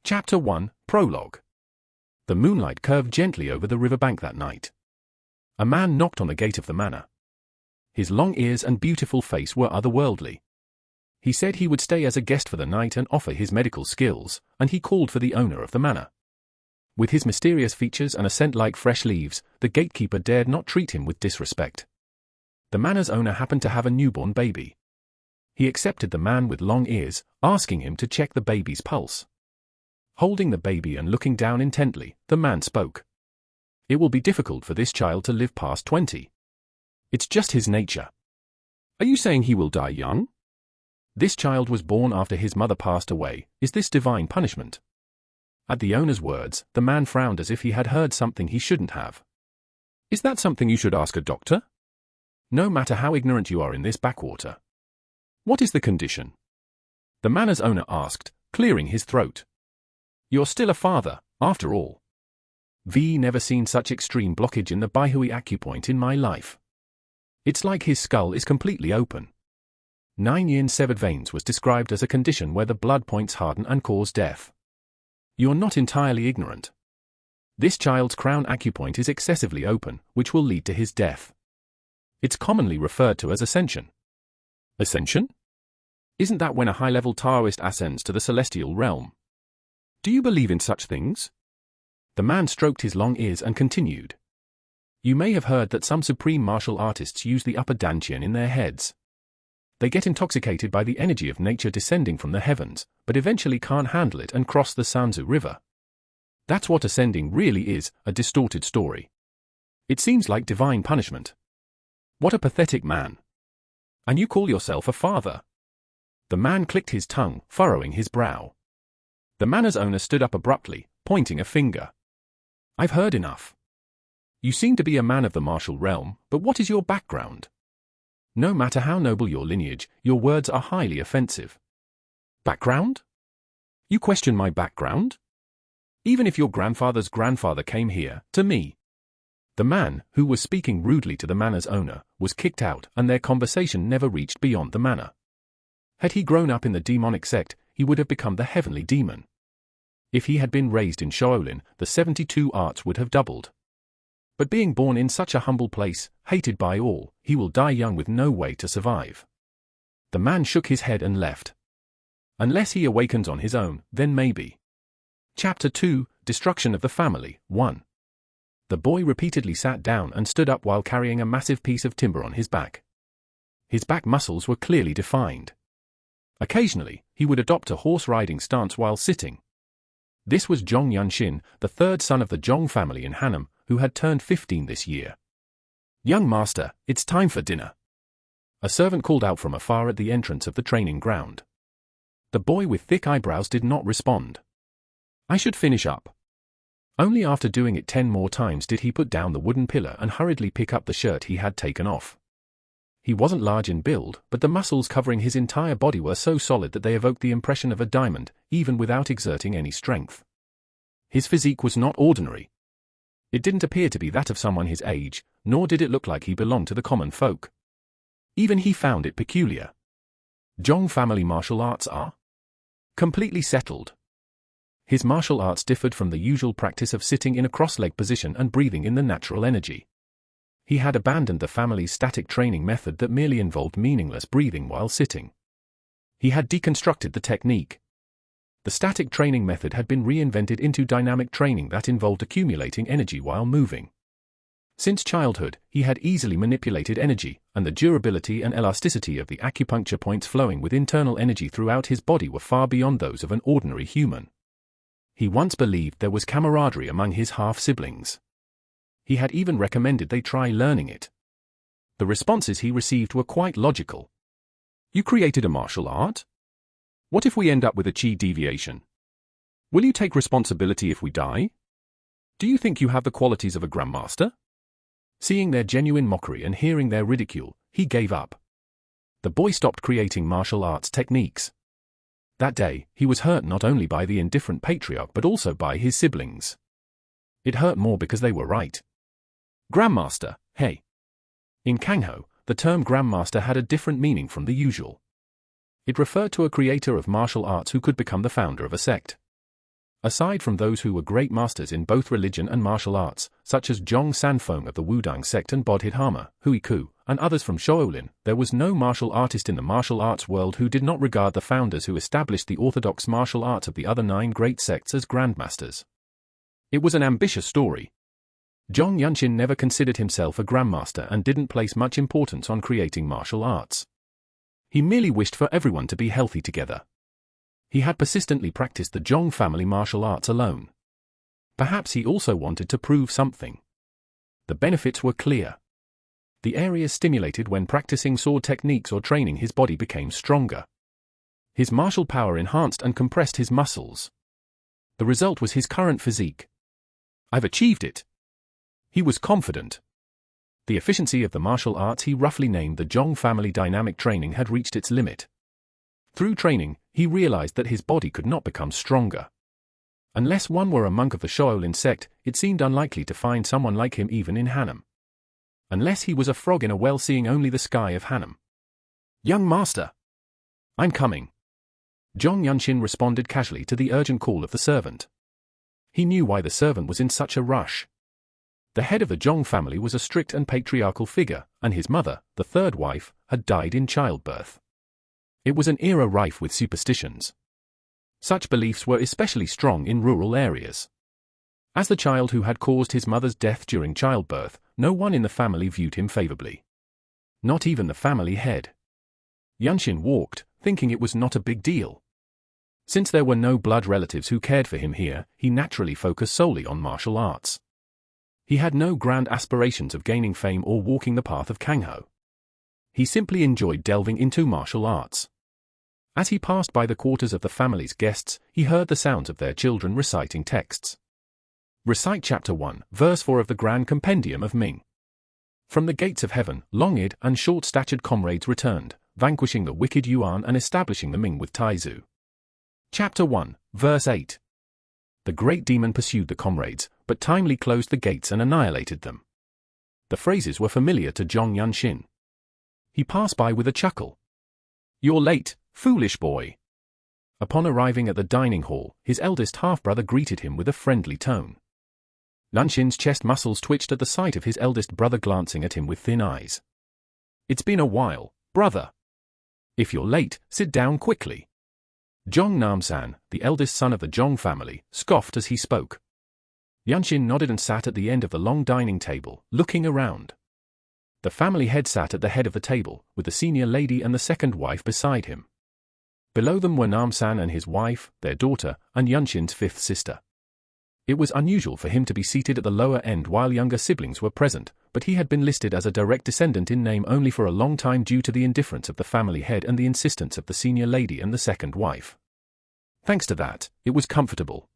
Chapter 1, Prologue. The moonlight curved gently over the riverbank that night. A man knocked on the gate of the manor. His long ears and beautiful face were otherworldly. He said he would stay as a guest for the night and offer his medical skills, and he called for the owner of the manor. With his mysterious features and a scent like fresh leaves, the gatekeeper dared not treat him with disrespect. The manor's owner happened to have a newborn baby. He accepted the man with long ears, asking him to check the baby's pulse. Holding the baby and looking down intently, the man spoke. "It will be difficult for this child to live past 20. It's just his nature." "Are you saying he will die young?" "This child was born after his mother passed away. Is this divine punishment?" At the owner's words, the man frowned as if he had heard something he shouldn't have. "Is that something you should ask a doctor?" "No matter how ignorant you are in this backwater." "What is the condition?" The manor's owner asked, clearing his throat. "You're still a father, after all." Never seen such extreme blockage in the Baihui acupoint in my life. It's like his skull is completely open. 9 yin severed veins was described as a condition where the blood points harden and cause death. You're not entirely ignorant. This child's crown acupoint is excessively open, which will lead to his death. It's commonly referred to as ascension. Ascension? Isn't that when a high-level Taoist ascends to the celestial realm? Do you believe in such things? The man stroked his long ears and continued. You may have heard that some supreme martial artists use the upper dantian in their heads. They get intoxicated by the energy of nature descending from the heavens, but eventually can't handle it and cross the Sanzu River. That's what ascending really is, a distorted story. It seems like divine punishment. What a pathetic man. And you call yourself a father? The man clicked his tongue, furrowing his brow. The manor's owner stood up abruptly, pointing a finger. I've heard enough. You seem to be a man of the martial realm, but what is your background? No matter how noble your lineage, your words are highly offensive. Background? You question my background? Even if your grandfather's grandfather came here, to me. The man, who was speaking rudely to the manor's owner, was kicked out and their conversation never reached beyond the manor. Had he grown up in the demonic sect, he would have become the heavenly demon. If he had been raised in Shaolin, the 72 arts would have doubled. But being born in such a humble place, hated by all, he will die young with no way to survive. The man shook his head and left. Unless he awakens on his own, then maybe. Chapter 2, Destruction of the Family, 1. The boy repeatedly sat down and stood up while carrying a massive piece of timber on his back. His back muscles were clearly defined. Occasionally, he would adopt a horse-riding stance while sitting. This was Zhong Yunshin, the third son of the Zhong family in Hanam, who had turned 15 this year. Young master, it's time for dinner. A servant called out from afar at the entrance of the training ground. The boy with thick eyebrows did not respond. I should finish up. Only after doing it 10 more times did he put down the wooden pillar and hurriedly pick up the shirt he had taken off. He wasn't large in build, but the muscles covering his entire body were so solid that they evoked the impression of a diamond, even without exerting any strength. His physique was not ordinary. It didn't appear to be that of someone his age, nor did it look like he belonged to the common folk. Even he found it peculiar. Zhong family martial arts are completely settled. His martial arts differed from the usual practice of sitting in a cross-leg position and breathing in the natural energy. He had abandoned the family's static training method that merely involved meaningless breathing while sitting. He had deconstructed the technique. The static training method had been reinvented into dynamic training that involved accumulating energy while moving. Since childhood, he had easily manipulated energy, and the durability and elasticity of the acupuncture points flowing with internal energy throughout his body were far beyond those of an ordinary human. He once believed there was camaraderie among his half-siblings. He had even recommended they try learning it. The responses he received were quite logical. You created a martial art? What if we end up with a chi deviation? Will you take responsibility if we die? Do you think you have the qualities of a grandmaster? Seeing their genuine mockery and hearing their ridicule, he gave up. The boy stopped creating martial arts techniques. That day, he was hurt not only by the indifferent patriarch but also by his siblings. It hurt more because they were right. Grandmaster, hey. In Kangho, the term grandmaster had a different meaning from the usual. It referred to a creator of martial arts who could become the founder of a sect. Aside from those who were great masters in both religion and martial arts, such as Zhong Sanfeng of the Wudang sect and Bodhidharma, Hui Ku, and others from Shaolin, there was no martial artist in the martial arts world who did not regard the founders who established the orthodox martial arts of the other 9 great sects as grandmasters. It was an ambitious story. Zhong Yunshin never considered himself a grandmaster and didn't place much importance on creating martial arts. He merely wished for everyone to be healthy together. He had persistently practiced the Zhong family martial arts alone. Perhaps he also wanted to prove something. The benefits were clear. The areas stimulated when practicing sword techniques or training his body became stronger. His martial power enhanced and compressed his muscles. The result was his current physique. "I've achieved it." He was confident. The efficiency of the martial arts he roughly named the Zhong family dynamic training had reached its limit. Through training, he realized that his body could not become stronger. Unless one were a monk of the Shaolin sect, it seemed unlikely to find someone like him even in Hanam. Unless he was a frog in a well seeing only the sky of Hanam. "Young master! I'm coming." Zhong Yunshin responded casually to the urgent call of the servant. He knew why the servant was in such a rush. The head of the Zhong family was a strict and patriarchal figure, and his mother, the third wife, had died in childbirth. It was an era rife with superstitions. Such beliefs were especially strong in rural areas. As the child who had caused his mother's death during childbirth, no one in the family viewed him favorably. Not even the family head. Yunshin walked, thinking it was not a big deal. Since there were no blood relatives who cared for him here, he naturally focused solely on martial arts. He had no grand aspirations of gaining fame or walking the path of Kangho. He simply enjoyed delving into martial arts. As he passed by the quarters of the family's guests, he heard the sounds of their children reciting texts. Recite Chapter 1, Verse 4 of the Grand Compendium of Ming. From the gates of heaven, long-eared and short-statured comrades returned, vanquishing the wicked Yuan and establishing the Ming with Taizu. Chapter 1, Verse 8. The great demon pursued the comrades, but timely closed the gates and annihilated them. The phrases were familiar to Zhong Yunshin. He passed by with a chuckle. "You're late, foolish boy." Upon arriving at the dining hall, his eldest half-brother greeted him with a friendly tone. Yunshin's chest muscles twitched at the sight of his eldest brother glancing at him with thin eyes. "It's been a while, brother. If you're late, sit down quickly." Zhong Namsan, the eldest son of the Zhong family, scoffed as he spoke. Yunshin nodded and sat at the end of the long dining table, looking around. The family head sat at the head of the table, with the senior lady and the second wife beside him. Below them were Namsan and his wife, their daughter, and Yunshin's fifth sister. It was unusual for him to be seated at the lower end while younger siblings were present, but he had been listed as a direct descendant in name only for a long time due to the indifference of the family head and the insistence of the senior lady and the second wife. Thanks to that, it was comfortable.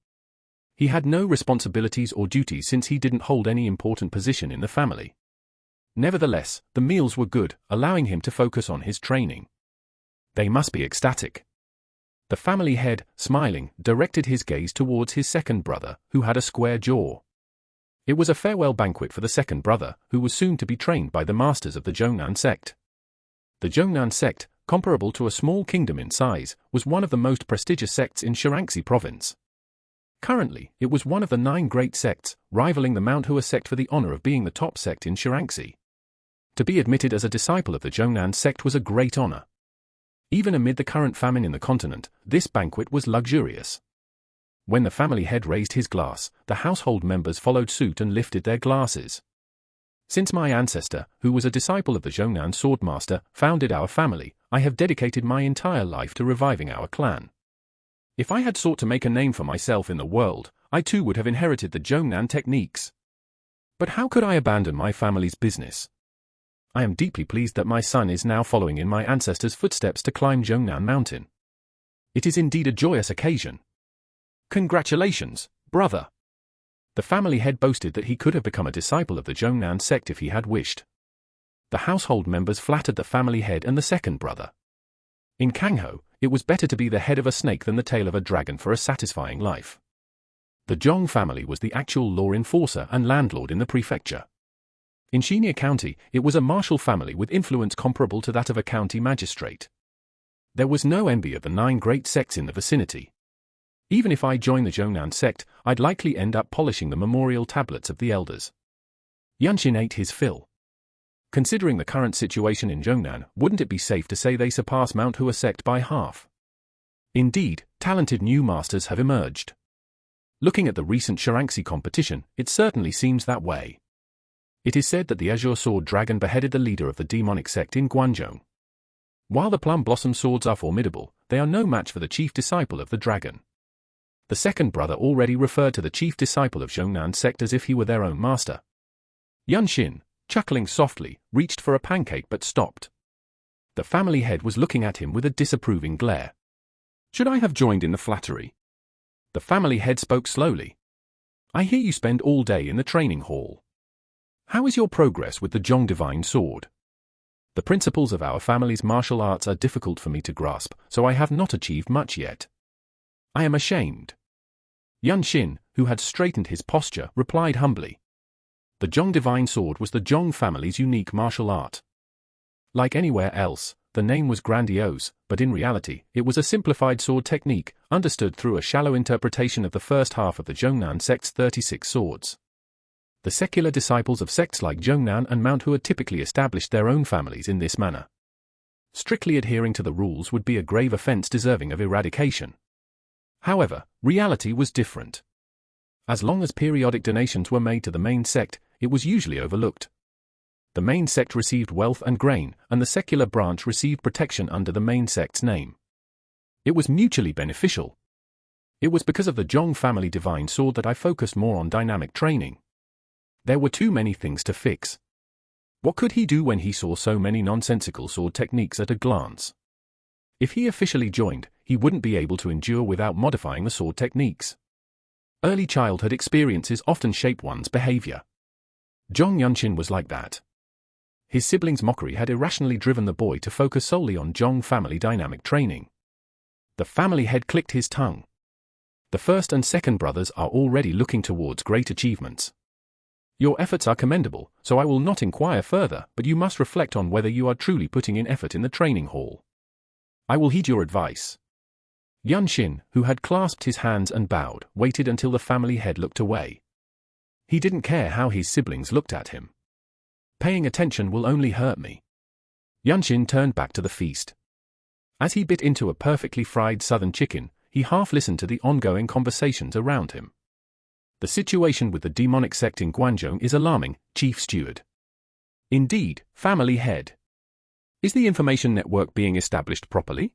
He had no responsibilities or duties since he didn't hold any important position in the family. Nevertheless, the meals were good, allowing him to focus on his training. They must be ecstatic. The family head, smiling, directed his gaze towards his second brother, who had a square jaw. It was a farewell banquet for the second brother, who was soon to be trained by the masters of the Zhongnan sect. The Zhongnan sect, comparable to a small kingdom in size, was one of the most prestigious sects in Shaanxi province. Currently, it was one of the 9 great sects, rivaling the Mount Hua sect for the honor of being the top sect in Shaanxi. To be admitted as a disciple of the Zhongnan sect was a great honor. Even amid the current famine in the continent, this banquet was luxurious. When the family head raised his glass, the household members followed suit and lifted their glasses. Since my ancestor, who was a disciple of the Zhongnan swordmaster, founded our family, I have dedicated my entire life to reviving our clan. If I had sought to make a name for myself in the world, I too would have inherited the Zhongnan techniques. But how could I abandon my family's business? I am deeply pleased that my son is now following in my ancestors' footsteps to climb Zhongnan Mountain. It is indeed a joyous occasion. Congratulations, brother. The family head boasted that he could have become a disciple of the Zhongnan sect if he had wished. The household members flattered the family head and the second brother. In Kangho, it was better to be the head of a snake than the tail of a dragon for a satisfying life. The Zhong family was the actual law enforcer and landlord in the prefecture. In Shinya County, it was a martial family with influence comparable to that of a county magistrate. There was no envy of the 9 great sects in the vicinity. Even if I join the Zhongnan sect, I'd likely end up polishing the memorial tablets of the elders. Yunshin ate his fill. Considering the current situation in Zhongnan, wouldn't it be safe to say they surpass Mount Hua sect by half? Indeed, talented new masters have emerged. Looking at the recent Sharangssi competition, it certainly seems that way. It is said that the Azure Sword Dragon beheaded the leader of the demonic sect in Guangzhou. While the Plum Blossom swords are formidable, they are no match for the chief disciple of the dragon. The second brother already referred to the chief disciple of Zhongnan sect as if he were their own master. Yunshin, chuckling softly, reached for a pancake but stopped. The family head was looking at him with a disapproving glare. Should I have joined in the flattery? The family head spoke slowly. I hear you spend all day in the training hall. How is your progress with the Zhong Divine Sword? The principles of our family's martial arts are difficult for me to grasp, so I have not achieved much yet. I am ashamed. Yunshin, who had straightened his posture, replied humbly. The Zhong Divine Sword was the Zhong family's unique martial art. Like anywhere else, the name was grandiose, but in reality, it was a simplified sword technique, understood through a shallow interpretation of the first half of the Zhongnan sect's 36 swords. The secular disciples of sects like Zhongnan and Mount Hua typically established their own families in this manner. Strictly adhering to the rules would be a grave offense deserving of eradication. However, reality was different. As long as periodic donations were made to the main sect, it was usually overlooked. The main sect received wealth and grain, and the secular branch received protection under the main sect's name. It was mutually beneficial. It was because of the Zhong family divine sword that I focused more on dynamic training. There were too many things to fix. What could he do when he saw so many nonsensical sword techniques at a glance? If he officially joined, he wouldn't be able to endure without modifying the sword techniques. Early childhood experiences often shape one's behavior. Zhong Yunshin was like that. His siblings' mockery had irrationally driven the boy to focus solely on Zhong family dynamic training. The family head clicked his tongue. The first and second brothers are already looking towards great achievements. Your efforts are commendable, so I will not inquire further, but you must reflect on whether you are truly putting in effort in the training hall. I will heed your advice. Yunshin, who had clasped his hands and bowed, waited until the family head looked away. He didn't care how his siblings looked at him. Paying attention will only hurt me. Yunshin turned back to the feast. As he bit into a perfectly fried southern chicken, he half listened to the ongoing conversations around him. The situation with the demonic sect in Guangzhou is alarming, Chief Steward. Indeed, family head. Is the information network being established properly?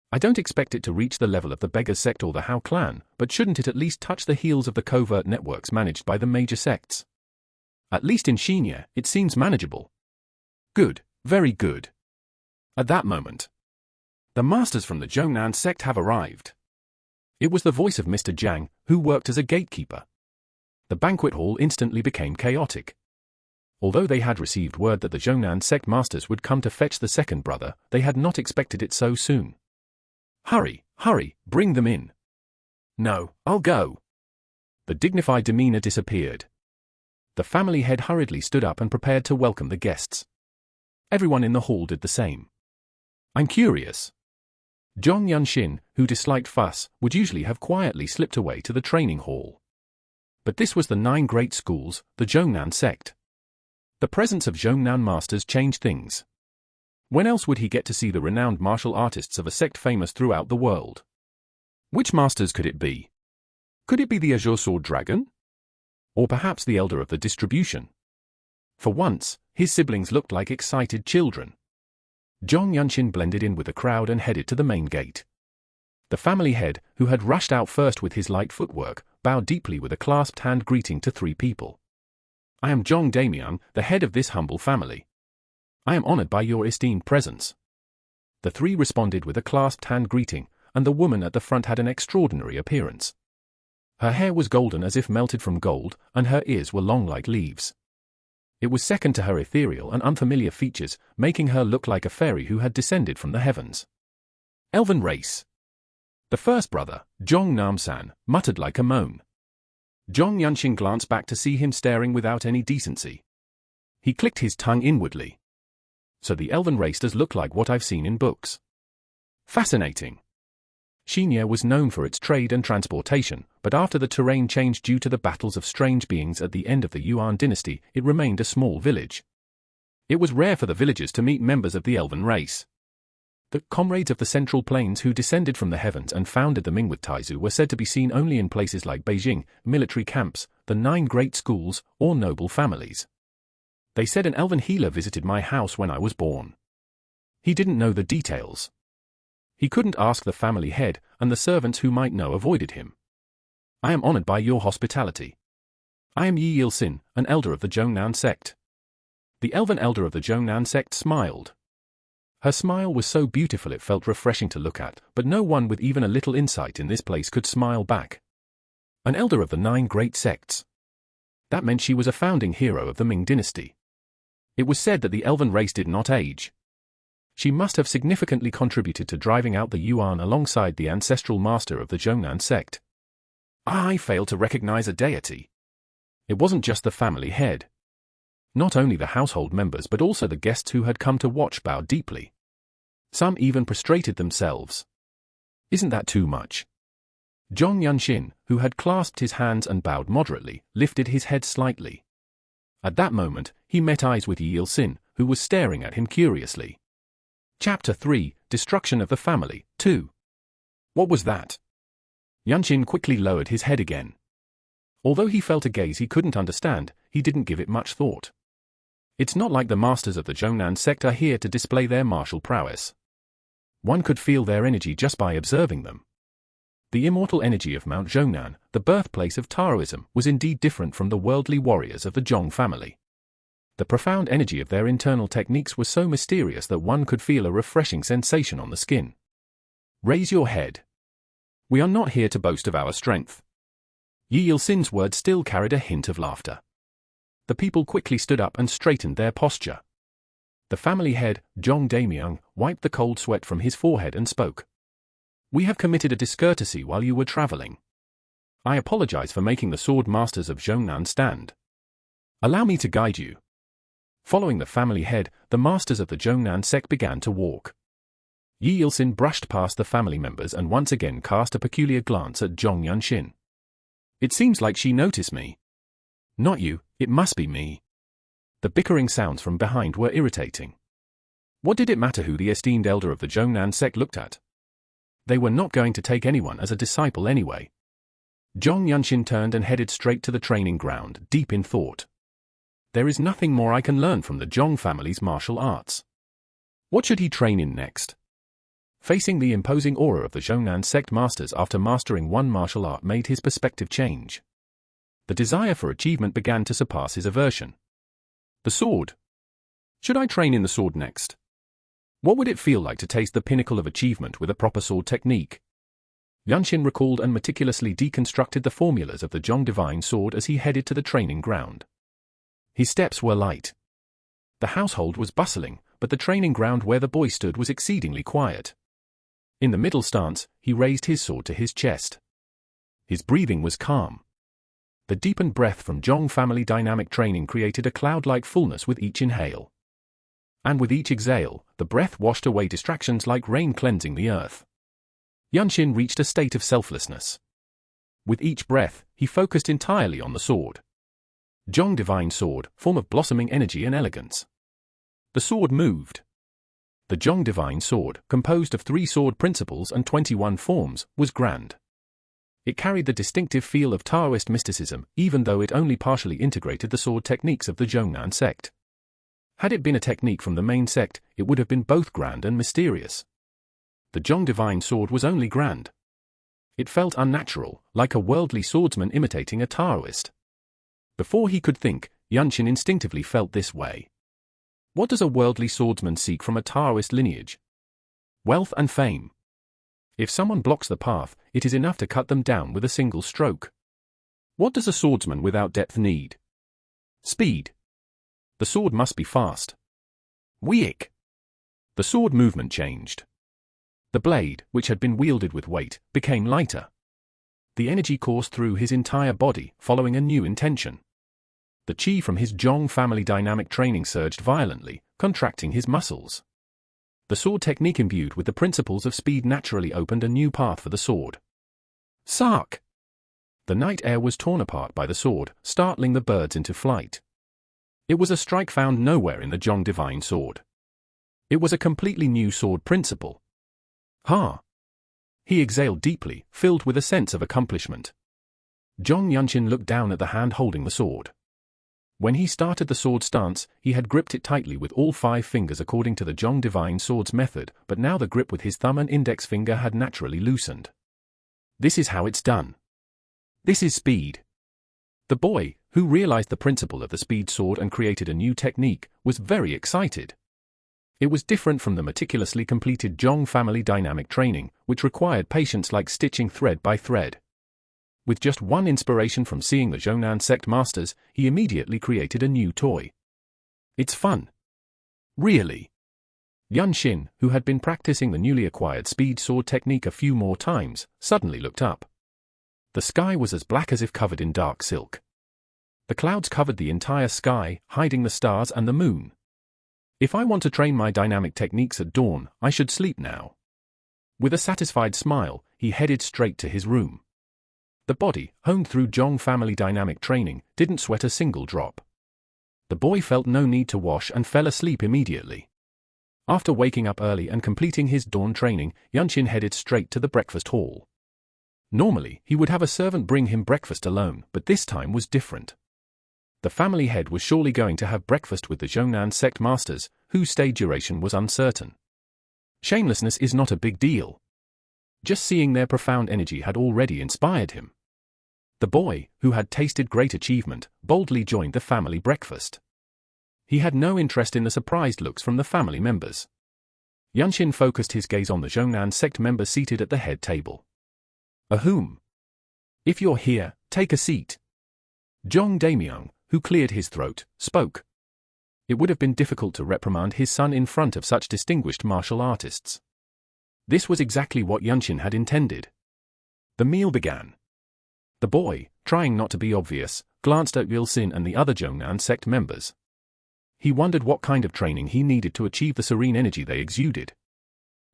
I don't expect it to reach the level of the Beggar sect or the Hao clan, but shouldn't it at least touch the heels of the covert networks managed by the major sects? At least in Xinya, it seems manageable. Good, very good. At that moment, the masters from the Zhongnan sect have arrived. It was the voice of Mr. Jiang, who worked as a gatekeeper. The banquet hall instantly became chaotic. Although they had received word that the Zhongnan sect masters would come to fetch the second brother, they had not expected it so soon. Hurry, hurry, bring them in. No, I'll go. The dignified demeanor disappeared. The family head hurriedly stood up and prepared to welcome the guests. Everyone in the hall did the same. I'm curious. Zhong Yunshin, who disliked fuss, would usually have quietly slipped away to the training hall. But this was the 9 great schools, the Zhongnan sect. The presence of Zhongnan masters changed things. When else would he get to see the renowned martial artists of a sect famous throughout the world? Which masters could it be? Could it be the Azure Sword Dragon? Or perhaps the elder of the distribution? For once, his siblings looked like excited children. Zhong Yunshin blended in with the crowd and headed to the main gate. The family head, who had rushed out first with his light footwork, bowed deeply with a clasped hand greeting to 3 people. I am Zhong Damian, the head of this humble family. I am honored by your esteemed presence. The 3 responded with a clasped hand greeting, and the woman at the front had an extraordinary appearance. Her hair was golden as if melted from gold, and her ears were long like leaves. It was second to her ethereal and unfamiliar features, making her look like a fairy who had descended from the heavens. Elven race. The first brother, Zhong Namsan, muttered like a moan. Zhong Yunshin glanced back to see him staring without any decency. He clicked his tongue inwardly. So the elven race does look like what I've seen in books. Fascinating. Xenia was known for its trade and transportation, but after the terrain changed due to the battles of strange beings at the end of the Yuan dynasty, it remained a small village. It was rare for the villagers to meet members of the elven race. The comrades of the Central Plains who descended from the heavens and founded the Ming with Taizu were said to be seen only in places like Beijing, military camps, the 9 great schools, or noble families. They said an elven healer visited my house when I was born. He didn't know the details. He couldn't ask the family head, and the servants who might know avoided him. I am honored by your hospitality. I am Yi Yilsin, an elder of the Zhongnan sect. The elven elder of the Zhongnan sect smiled. Her smile was so beautiful it felt refreshing to look at, but no one with even a little insight in this place could smile back. An elder of the 9 great sects. That meant she was a founding hero of the Ming dynasty. It was said that the elven race did not age. She must have significantly contributed to driving out the Yuan alongside the ancestral master of the Zhongnan sect. I failed to recognize a deity. It wasn't just the family head. Not only the household members but also the guests who had come to watch bowed deeply. Some even prostrated themselves. Isn't that too much? Zhong Yuanxin, who had clasped his hands and bowed moderately, lifted his head slightly. At that moment, he met eyes with Yi Yilsin, who was staring at him curiously. Chapter 3, Destruction of the Family, 2. What was that? Yuanxin quickly lowered his head again. Although he felt a gaze he couldn't understand, he didn't give it much thought. It's not like the masters of the Zhongnan sect are here to display their martial prowess. One could feel their energy just by observing them. The immortal energy of Mount Zhongnan, the birthplace of Taoism, was indeed different from the worldly warriors of the Zhong family. The profound energy of their internal techniques was so mysterious that one could feel a refreshing sensation on the skin. Raise your head. We are not here to boast of our strength. Yi Yilsin's words still carried a hint of laughter. The people quickly stood up and straightened their posture. The family head, Zhong Damyang, wiped the cold sweat from his forehead and spoke. We have committed a discourtesy while you were traveling. I apologize for making the sword masters of Zhongnan stand. Allow me to guide you. Following the family head, the masters of the Zhongnan sect began to walk. Yi Yilsin brushed past the family members and once again cast a peculiar glance at Zhong Yuanxin. It seems like she noticed me. Not you, it must be me. The bickering sounds from behind were irritating. What did it matter who the esteemed elder of the Zhongnan sect looked at? They were not going to take anyone as a disciple anyway. Zhong Yuanxin turned and headed straight to the training ground, deep in thought. There is nothing more I can learn from the Zhong family's martial arts. What should he train in next? Facing the imposing aura of the Zhongnan sect masters after mastering one martial art made his perspective change. The desire for achievement began to surpass his aversion. The sword. Should I train in the sword next? What would it feel like to taste the pinnacle of achievement with a proper sword technique? Yuanxin recalled and meticulously deconstructed the formulas of the Zhong divine sword as he headed to the training ground. His steps were light. The household was bustling, but the training ground where the boy stood was exceedingly quiet. In the middle stance, he raised his sword to his chest. His breathing was calm. The deepened breath from Zhong family dynamic training created a cloud-like fullness with each inhale. And with each exhale, the breath washed away distractions like rain cleansing the earth. Yuanxin reached a state of selflessness. With each breath, he focused entirely on the sword. Zhong divine sword, form of blossoming energy and elegance. The sword moved. The Zhong divine sword, composed of 3 sword principles and 21 forms, was grand. It carried the distinctive feel of Taoist mysticism, even though it only partially integrated the sword techniques of the Zhongnan sect. Had it been a technique from the main sect, it would have been both grand and mysterious. The Zhong divine sword was only grand. It felt unnatural, like a worldly swordsman imitating a Taoist. Before he could think, Yuanxin instinctively felt this way. What does a worldly swordsman seek from a Taoist lineage? Wealth and fame. If someone blocks the path, it is enough to cut them down with a single stroke. What does a swordsman without depth need? Speed. The sword must be fast. Weak. The sword movement changed. The blade, which had been wielded with weight, became lighter. The energy coursed through his entire body, following a new intention. The qi from his Zhong family dynamic training surged violently, contracting his muscles. The The sword technique imbued with the principles of speed naturally opened a new path for the sword. Sark! The night air was torn apart by the sword, startling the birds into flight. It was a strike found nowhere in the Zhong divine sword. It was a completely new sword principle. Ha! He exhaled deeply, filled with a sense of accomplishment. Zhong Yunqin looked down at the hand holding the sword. When he started the sword stance, he had gripped it tightly with all 5 fingers according to the Zhong divine sword's method, but now the grip with his thumb and index finger had naturally loosened. This is how it's done. This is speed. The boy, who realized the principle of the speed sword and created a new technique, was very excited. It was different from the meticulously completed Zhong family dynamic training, which required patience like stitching thread by thread. With just one inspiration from seeing the Zhongnan sect masters, he immediately created a new toy. It's fun. Really. Yunqin, who had been practicing the newly acquired speed sword technique a few more times, suddenly looked up. The sky was as black as if covered in dark silk. The clouds covered the entire sky, hiding the stars and the moon. If I want to train my dynamic techniques at dawn, I should sleep now. With a satisfied smile, he headed straight to his room. The body, honed through Zhong family dynamic training, didn't sweat a single drop. The boy felt no need to wash and fell asleep immediately. After waking up early and completing his dawn training, Yunqin headed straight to the breakfast hall. Normally, he would have a servant bring him breakfast alone, but this time was different. The family head was surely going to have breakfast with the Zhongnan sect masters, whose stay duration was uncertain. Shamelessness is not a big deal. Just seeing their profound energy had already inspired him. The boy, who had tasted great achievement, boldly joined the family breakfast. He had no interest in the surprised looks from the family members. Yunqin focused his gaze on the Zhongnan sect members seated at the head table. Ahum. If you're here, take a seat. Zhong Damyang, who cleared his throat, spoke. It would have been difficult to reprimand his son in front of such distinguished martial artists. This was exactly what Yunqin had intended. The meal began. The boy, trying not to be obvious, glanced at Yilsin and the other Zhongnan sect members. He wondered what kind of training he needed to achieve the serene energy they exuded.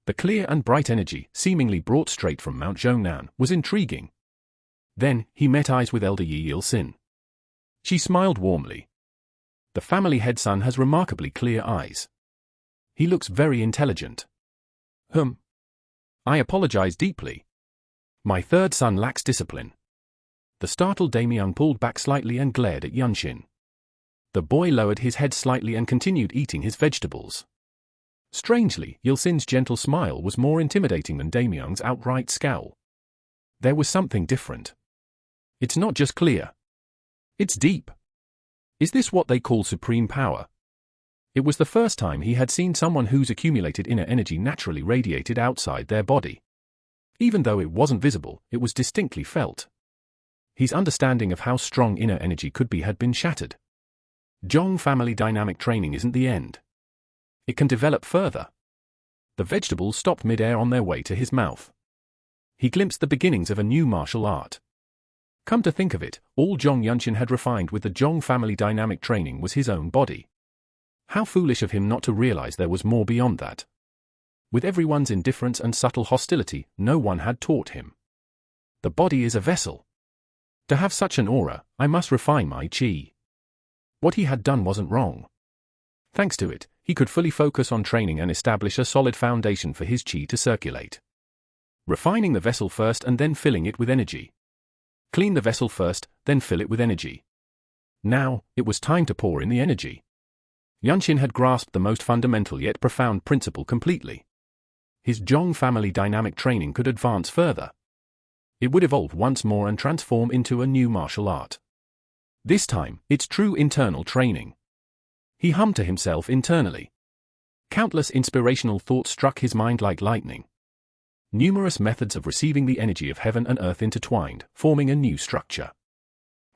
The clear and bright energy, seemingly brought straight from Mount Zhongnan, was intriguing. Then, he met eyes with elder Yi Yilsin. She smiled warmly. The family head son has remarkably clear eyes. He looks very intelligent. I apologize deeply. My third son lacks discipline. The startled Damyang pulled back slightly and glared at Yunqin. The boy lowered his head slightly and continued eating his vegetables. Strangely, Yilsin's gentle smile was more intimidating than Damyang's outright scowl. There was something different. It's not just clear. It's deep. Is this what they call supreme power? It was the first time he had seen someone whose accumulated inner energy naturally radiated outside their body. Even though it wasn't visible, it was distinctly felt. His understanding of how strong inner energy could be had been shattered. Zhong family dynamic training isn't the end. It can develop further. The vegetables stopped mid-air on their way to his mouth. He glimpsed the beginnings of a new martial art. Come to think of it, all Zhong Yunqin had refined with the Zhong family dynamic training was his own body. How foolish of him not to realize there was more beyond that. With everyone's indifference and subtle hostility, no one had taught him. The body is a vessel. To have such an aura, I must refine my qi. What he had done wasn't wrong. Thanks to it, he could fully focus on training and establish a solid foundation for his qi to circulate. Refining the vessel first and then filling it with energy. Clean the vessel first, then fill it with energy. Now, it was time to pour in the energy. Yunqin had grasped the most fundamental yet profound principle completely. His Zhong family dynamic training could advance further. It would evolve once more and transform into a new martial art. This time, it's true internal training. He hummed to himself internally. Countless inspirational thoughts struck his mind like lightning. Numerous methods of receiving the energy of heaven and earth intertwined, forming a new structure.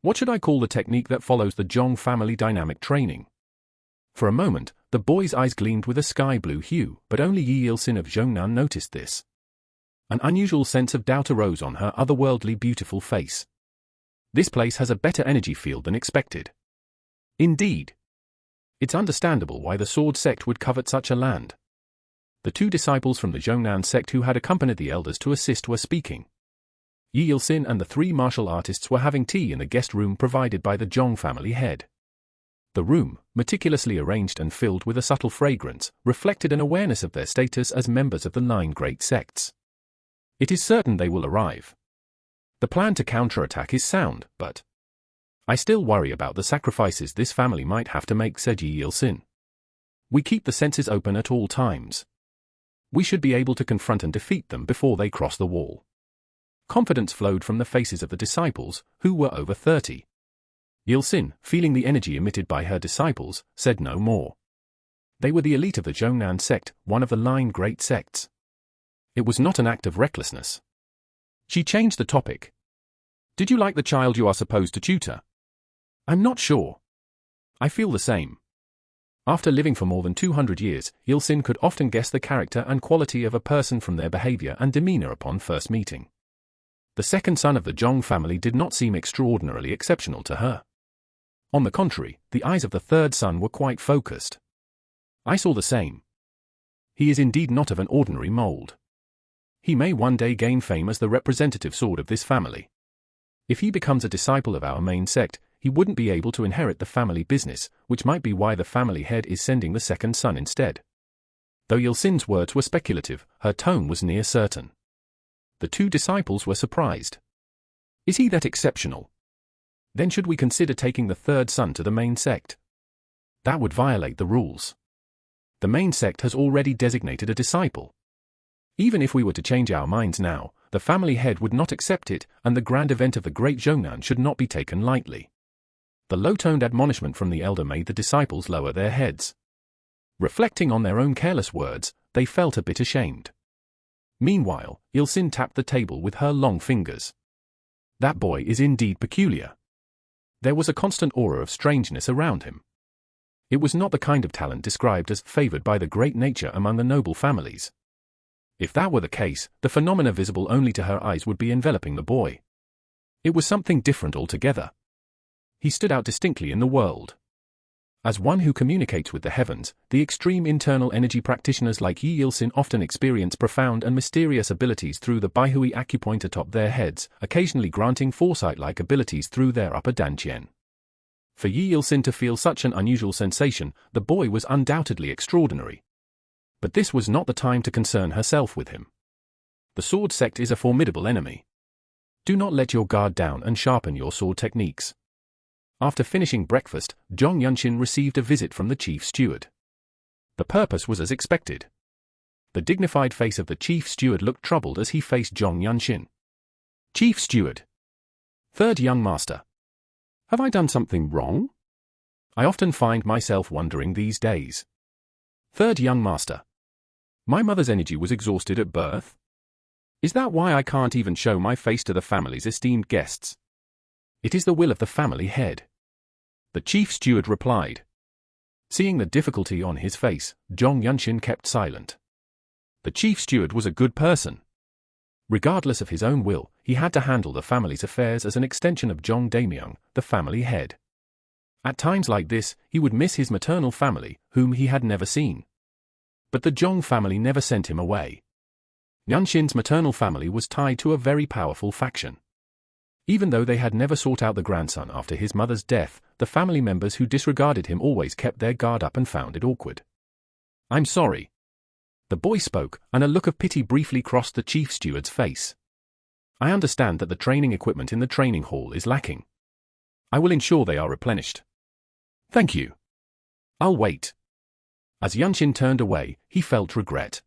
What should I call the technique that follows the Zhong family dynamic training? For a moment, the boy's eyes gleamed with a sky-blue hue, but only Yi Yilsin of Zhongnan noticed this. An unusual sense of doubt arose on her otherworldly beautiful face. This place has a better energy field than expected. Indeed. It's understandable why the sword sect would covet such a land. The two disciples from the Zhongnan sect who had accompanied the elders to assist were speaking. Yi Il-sin and the three martial artists were having tea in the guest room provided by the Zhong family head. The room, meticulously arranged and filled with a subtle fragrance, reflected an awareness of their status as members of the 9 great sects. It is certain they will arrive. The plan to counterattack is sound, but I still worry about the sacrifices this family might have to make, said Yi Il-sin. We keep the senses open at all times. We should be able to confront and defeat them before they cross the wall. Confidence flowed from the faces of the disciples, who were over 30. Il-sin, feeling the energy emitted by her disciples, said no more. They were the elite of the Zhongnan sect, one of the 9 great sects. It was not an act of recklessness. She changed the topic. Did you like the child you are supposed to tutor? I'm not sure. I feel the same. After living for more than 200 years, Il-sin could often guess the character and quality of a person from their behavior and demeanor upon first meeting. The second son of the Zhong family did not seem extraordinarily exceptional to her. On the contrary, the eyes of the third son were quite focused. I saw the same. He is indeed not of an ordinary mold. He may one day gain fame as the representative sword of this family. If he becomes a disciple of our main sect, he wouldn't be able to inherit the family business, which might be why the family head is sending the second son instead. Though Il-sin's words were speculative, her tone was near certain. The two disciples were surprised. Is he that exceptional? Then should we consider taking the third son to the main sect? That would violate the rules. The main sect has already designated a disciple. Even if we were to change our minds now, the family head would not accept it, and the grand event of the Great Zhongnan should not be taken lightly. The low-toned admonishment from the elder made the disciples lower their heads. Reflecting on their own careless words, they felt a bit ashamed. Meanwhile, Il-sin tapped the table with her long fingers. That boy is indeed peculiar. There was a constant aura of strangeness around him. It was not the kind of talent described as favored by the great nature among the noble families. If that were the case, the phenomena visible only to her eyes would be enveloping the boy. It was something different altogether. He stood out distinctly in the world. As one who communicates with the heavens, the extreme internal energy practitioners like Yi Il-sin often experience profound and mysterious abilities through the Baihui acupoint atop their heads, occasionally granting foresight-like abilities through their upper dantian. For Yi Il-sin to feel such an unusual sensation, the boy was undoubtedly extraordinary. But this was not the time to concern herself with him. The sword sect is a formidable enemy. Do not let your guard down and sharpen your sword techniques. After finishing breakfast, Zhong Yunshin received a visit from the chief steward. The purpose was as expected. The dignified face of the chief steward looked troubled as he faced Zhong Yunshin. Chief steward. Third young master. Have I done something wrong? I often find myself wondering these days. Third young master. My mother's energy was exhausted at birth? Is that why I can't even show my face to the family's esteemed guests? It is the will of the family head. The chief steward replied. Seeing the difficulty on his face, Zhong Yunshin kept silent. The chief steward was a good person. Regardless of his own will, he had to handle the family's affairs as an extension of Zhong Daimyong, the family head. At times like this, he would miss his maternal family, whom he had never seen. But the Zhong family never sent him away. Yunshin's maternal family was tied to a very powerful faction. Even though they had never sought out the grandson after his mother's death, the family members who disregarded him always kept their guard up and found it awkward. I'm sorry. The boy spoke, and a look of pity briefly crossed the chief steward's face. I understand that the training equipment in the training hall is lacking. I will ensure they are replenished. Thank you. I'll wait. As Yunshin turned away, he felt regret.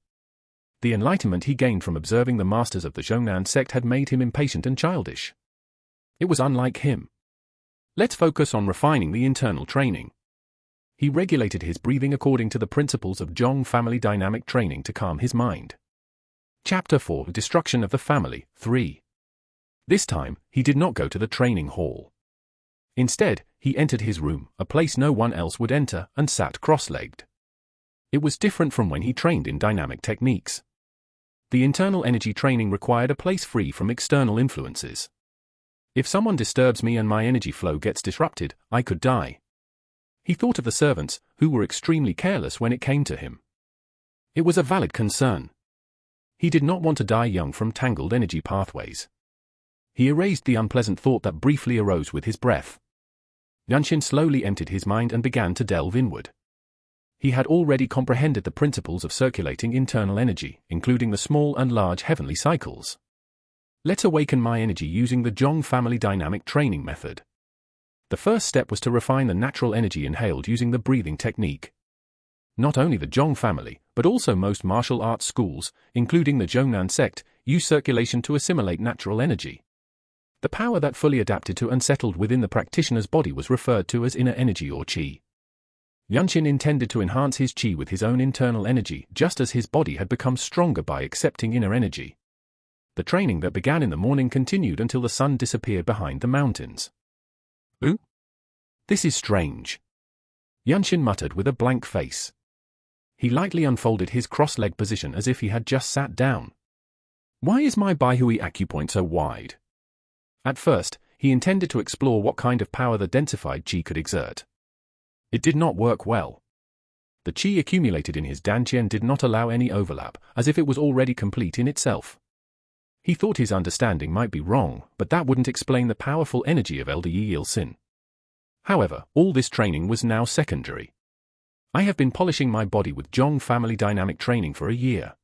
The enlightenment he gained from observing the masters of the Zhongnan sect had made him impatient and childish. It was unlike him. Let's focus on refining the internal training. He regulated his breathing according to the principles of Zhong family dynamic training to calm his mind. Chapter 4: Destruction of the Family, 3. This time, he did not go to the training hall. Instead, he entered his room, a place no one else would enter, and sat cross-legged. It was different from when he trained in dynamic techniques. The internal energy training required a place free from external influences. If someone disturbs me and my energy flow gets disrupted, I could die. He thought of the servants, who were extremely careless when it came to him. It was a valid concern. He did not want to die young from tangled energy pathways. He erased the unpleasant thought that briefly arose with his breath. Yunshin slowly emptied his mind and began to delve inward. He had already comprehended the principles of circulating internal energy, including the small and large heavenly cycles. Let's awaken my energy using the Zhong family dynamic training method. The first step was to refine the natural energy inhaled using the breathing technique. Not only the Zhong family, but also most martial arts schools, including the Zhongnan sect, use circulation to assimilate natural energy. The power that fully adapted to and settled within the practitioner's body was referred to as inner energy or qi. Yunshin intended to enhance his qi with his own internal energy, just as his body had become stronger by accepting inner energy. The training that began in the morning continued until the sun disappeared behind the mountains. Ooh? This is strange. Yunshin muttered with a blank face. He lightly unfolded his cross-legged position as if he had just sat down. Why is my Baihui acupoint so wide? At first, he intended to explore what kind of power the densified qi could exert. It did not work well. The qi accumulated in his dantian did not allow any overlap, as if it was already complete in itself. He thought his understanding might be wrong, but that wouldn't explain the powerful energy of Elder Yi Il-sin. However, all this training was now secondary. I have been polishing my body with Zhong family dynamic training for a year.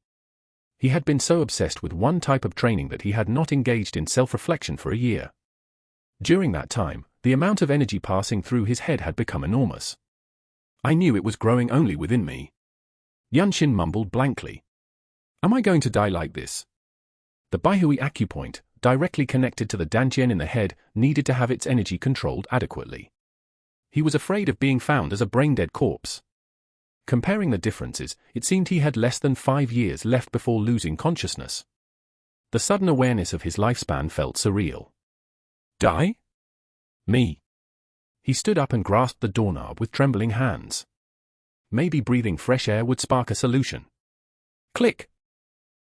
He had been so obsessed with one type of training that he had not engaged in self-reflection for a year. During that time, the amount of energy passing through his head had become enormous. I knew it was growing only within me. Yunshin mumbled blankly. Am I going to die like this? The Baihui acupoint, directly connected to the dantian in the head, needed to have its energy controlled adequately. He was afraid of being found as a brain-dead corpse. Comparing the differences, it seemed he had less than 5 years left before losing consciousness. The sudden awareness of his lifespan felt surreal. Die? Me. He stood up and grasped the doorknob with trembling hands. Maybe breathing fresh air would spark a solution. Click!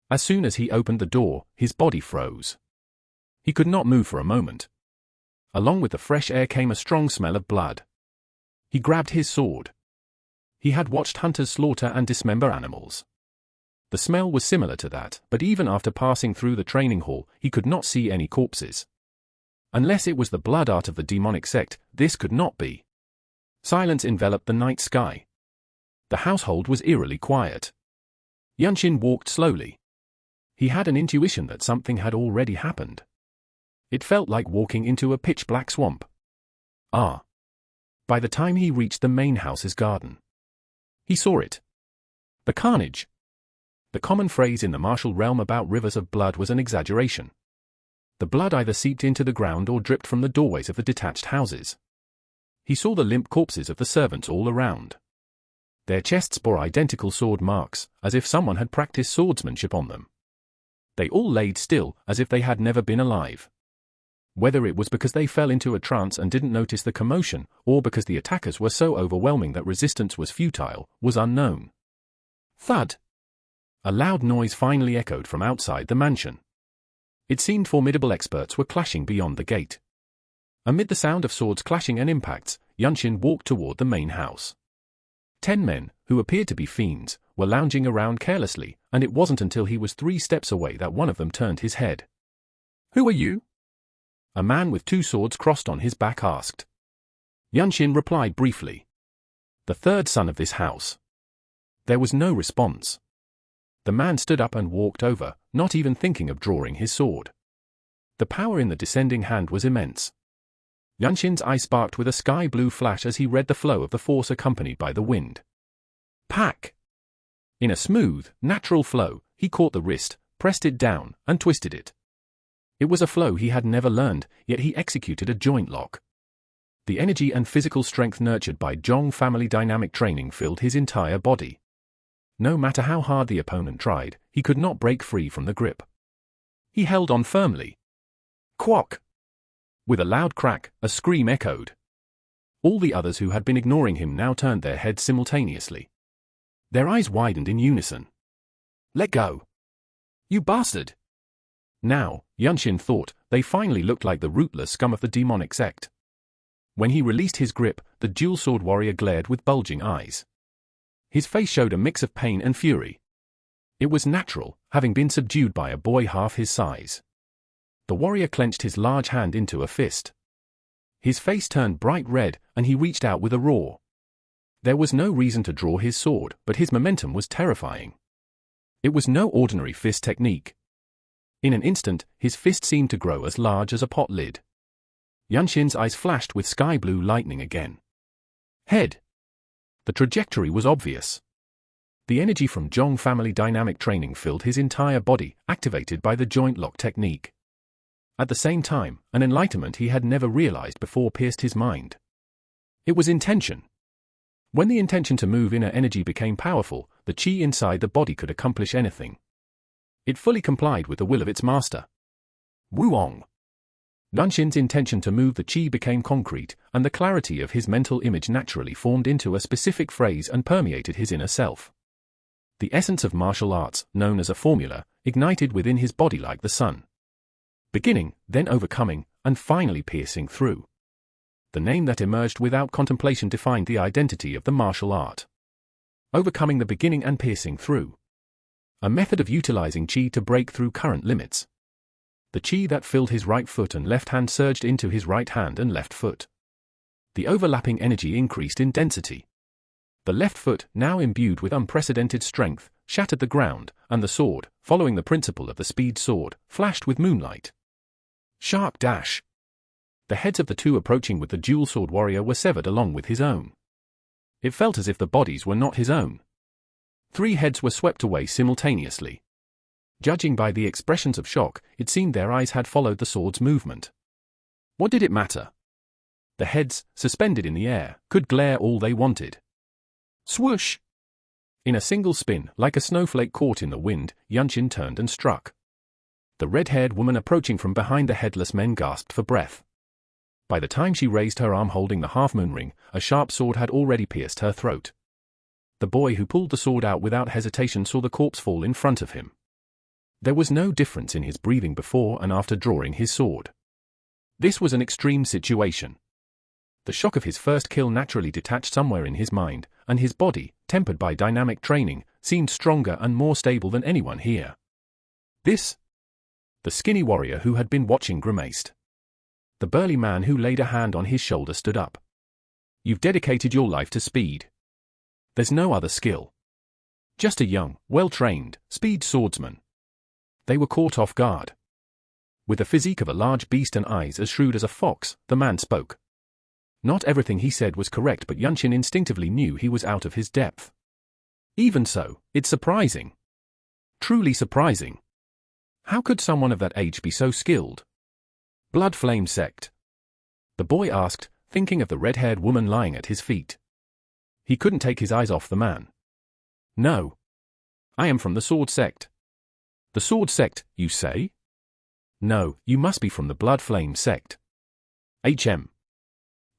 As soon as he opened the door, his body froze. He could not move for a moment. Along with the fresh air came a strong smell of blood. He grabbed his sword. He had watched hunters slaughter and dismember animals. The smell was similar to that, but even after passing through the training hall, he could not see any corpses. Unless it was the blood art of the demonic sect, this could not be. Silence enveloped the night sky. The household was eerily quiet. Yunshin walked slowly. He had an intuition that something had already happened. It felt like walking into a pitch-black swamp. Ah! By the time he reached the main house's garden, he saw it. The carnage. The common phrase in the martial realm about rivers of blood was an exaggeration. The blood either seeped into the ground or dripped from the doorways of the detached houses. He saw the limp corpses of the servants all around. Their chests bore identical sword marks, as if someone had practiced swordsmanship on them. They all laid still, as if they had never been alive. Whether it was because they fell into a trance and didn't notice the commotion, or because the attackers were so overwhelming that resistance was futile, was unknown. Thud! A loud noise finally echoed from outside the mansion. It seemed formidable experts were clashing beyond the gate. Amid the sound of swords clashing and impacts, Yunshin walked toward the main house. 10 men, who appeared to be fiends, were lounging around carelessly, and it wasn't until he was 3 steps away that one of them turned his head. Who are you? A man with 2 swords crossed on his back asked. Yunshin replied briefly. The 3rd son of this house. There was no response. The man stood up and walked over, not even thinking of drawing his sword. The power in the descending hand was immense. Yunshin's eye sparked with a sky-blue flash as he read the flow of the force accompanied by the wind. Pack! In a smooth, natural flow, he caught the wrist, pressed it down, and twisted it. It was a flow he had never learned, yet he executed a joint lock. The energy and physical strength nurtured by Zhong family dynamic training filled his entire body. No matter how hard the opponent tried, he could not break free from the grip. He held on firmly. Quack! With a loud crack, a scream echoed. All the others who had been ignoring him now turned their heads simultaneously. Their eyes widened in unison. Let go! You bastard! Now, Yunshin thought, they finally looked like the rootless scum of the demonic sect. When he released his grip, the dual-sword warrior glared with bulging eyes. His face showed a mix of pain and fury. It was natural, having been subdued by a boy half his size. The warrior clenched his large hand into a fist. His face turned bright red, and he reached out with a roar. There was no reason to draw his sword, but his momentum was terrifying. It was no ordinary fist technique. In an instant, his fist seemed to grow as large as a pot lid. Yunshin's eyes flashed with sky-blue lightning again. Head. The trajectory was obvious. The energy from Zhong family dynamic training filled his entire body, activated by the joint lock technique. At the same time, an enlightenment he had never realized before pierced his mind. It was intention. When the intention to move inner energy became powerful, the qi inside the body could accomplish anything. It fully complied with the will of its master. Wuong. Yunshin's intention to move the qi became concrete, and the clarity of his mental image naturally formed into a specific phrase and permeated his inner self. The essence of martial arts, known as a formula, ignited within his body like the sun. Beginning, then overcoming, and finally piercing through. The name that emerged without contemplation defined the identity of the martial art. Overcoming the beginning and piercing through. A method of utilizing qi to break through current limits. The qi that filled his right foot and left hand surged into his right hand and left foot. The overlapping energy increased in density. The left foot, now imbued with unprecedented strength, shattered the ground, and the sword, following the principle of the speed sword, flashed with moonlight. Sharp dash. The heads of the two approaching with the dual sword warrior were severed along with his own. It felt as if the bodies were not his own. 3 heads were swept away simultaneously. Judging by the expressions of shock, it seemed their eyes had followed the sword's movement. What did it matter? The heads, suspended in the air, could glare all they wanted. Swoosh! In a single spin, like a snowflake caught in the wind, Yunshin turned and struck. The red-haired woman approaching from behind the headless men gasped for breath. By the time she raised her arm holding the half-moon ring, a sharp sword had already pierced her throat. The boy who pulled the sword out without hesitation saw the corpse fall in front of him. There was no difference in his breathing before and after drawing his sword. This was an extreme situation. The shock of his first kill naturally detached somewhere in his mind, and his body, tempered by dynamic training, seemed stronger and more stable than anyone here. This? The skinny warrior who had been watching grimaced. The burly man who laid a hand on his shoulder stood up. You've dedicated your life to speed. There's no other skill. Just a young, well-trained, speed swordsman. They were caught off guard. With the physique of a large beast and eyes as shrewd as a fox, the man spoke. Not everything he said was correct, but Yunshin instinctively knew he was out of his depth. Even so, it's surprising. Truly surprising. How could someone of that age be so skilled? Blood Flame Sect. The boy asked, thinking of the red-haired woman lying at his feet. He couldn't take his eyes off the man. No. I am from the Sword Sect. The Sword Sect, you say? No, you must be from the Blood Flame Sect.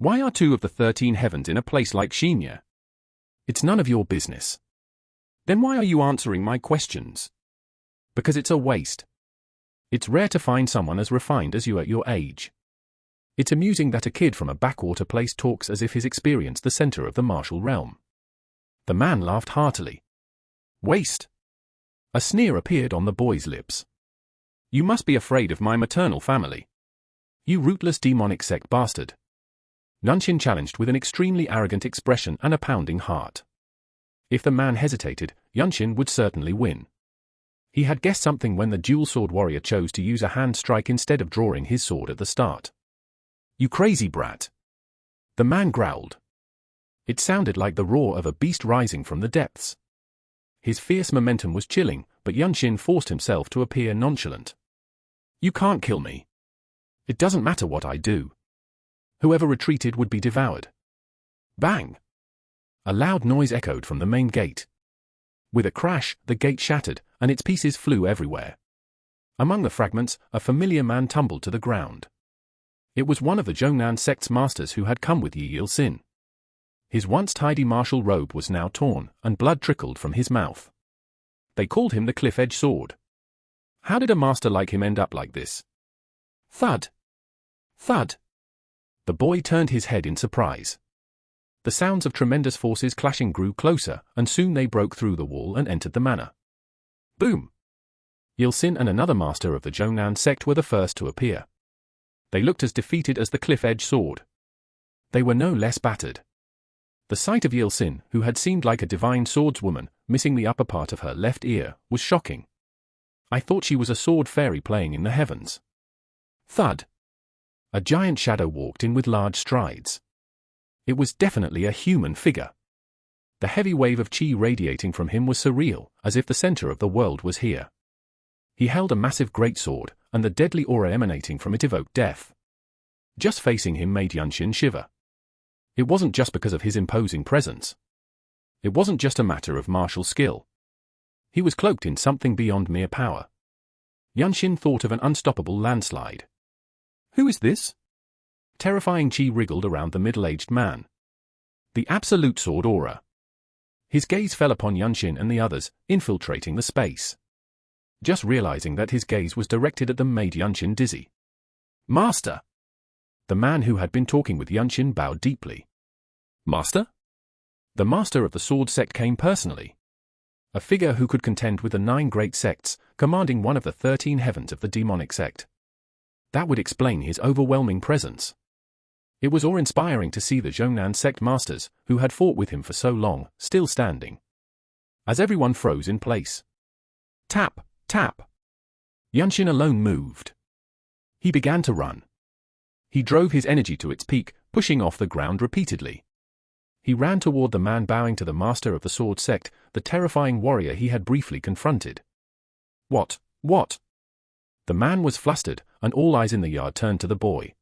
Why are 2 of the 13 heavens in a place like Shinya? It's none of your business. Then why are you answering my questions? Because it's a waste. It's rare to find someone as refined as you at your age. It's amusing that a kid from a backwater place talks as if he's experienced the center of the martial realm. The man laughed heartily. Waste. A sneer appeared on the boy's lips. You must be afraid of my maternal family. You rootless demonic sect bastard. Yunshin challenged with an extremely arrogant expression and a pounding heart. If the man hesitated, Yunshin would certainly win. He had guessed something when the dual sword warrior chose to use a hand strike instead of drawing his sword at the start. You crazy brat. The man growled. It sounded like the roar of a beast rising from the depths. His fierce momentum was chilling, but Yunshin forced himself to appear nonchalant. You can't kill me. It doesn't matter what I do. Whoever retreated would be devoured. Bang! A loud noise echoed from the main gate. With a crash, the gate shattered, and its pieces flew everywhere. Among the fragments, a familiar man tumbled to the ground. It was one of the Zhongnan sect's masters who had come with Yi Il-sin. His once tidy martial robe was now torn, and blood trickled from his mouth. They called him the Cliff-Edge Sword. How did a master like him end up like this? Thud! Thud! The boy turned his head in surprise. The sounds of tremendous forces clashing grew closer, and soon they broke through the wall and entered the manor. Boom! Yilsin and another master of the Zhongnan sect were the first to appear. They looked as defeated as the cliff-edge sword. They were no less battered. The sight of Yilsin, who had seemed like a divine swordswoman, missing the upper part of her left ear, was shocking. I thought she was a sword fairy playing in the heavens. Thud! A giant shadow walked in with large strides. It was definitely a human figure. The heavy wave of chi radiating from him was surreal, as if the center of the world was here. He held a massive greatsword, and the deadly aura emanating from it evoked death. Just facing him made Yunshin shiver. It wasn't just because of his imposing presence. It wasn't just a matter of martial skill. He was cloaked in something beyond mere power. Yunshin thought of an unstoppable landslide. Who is this? Terrifying chi wriggled around the middle-aged man. The absolute sword aura. His gaze fell upon Yunshin and the others, infiltrating the space. Just realizing that his gaze was directed at them made Yunshin dizzy. Master! The man who had been talking with Yunshin bowed deeply. Master? The master of the sword sect came personally. A figure who could contend with the 9 great sects, commanding one of the 13 heavens of the demonic sect. That would explain his overwhelming presence. It was awe-inspiring to see the Zhongnan sect masters, who had fought with him for so long, still standing. As everyone froze in place. Tap, tap. Yunshin alone moved. He began to run. He drove his energy to its peak, pushing off the ground repeatedly. He ran toward the man bowing to the master of the sword sect, the terrifying warrior he had briefly confronted. What? The man was flustered, and all eyes in the yard turned to the boy.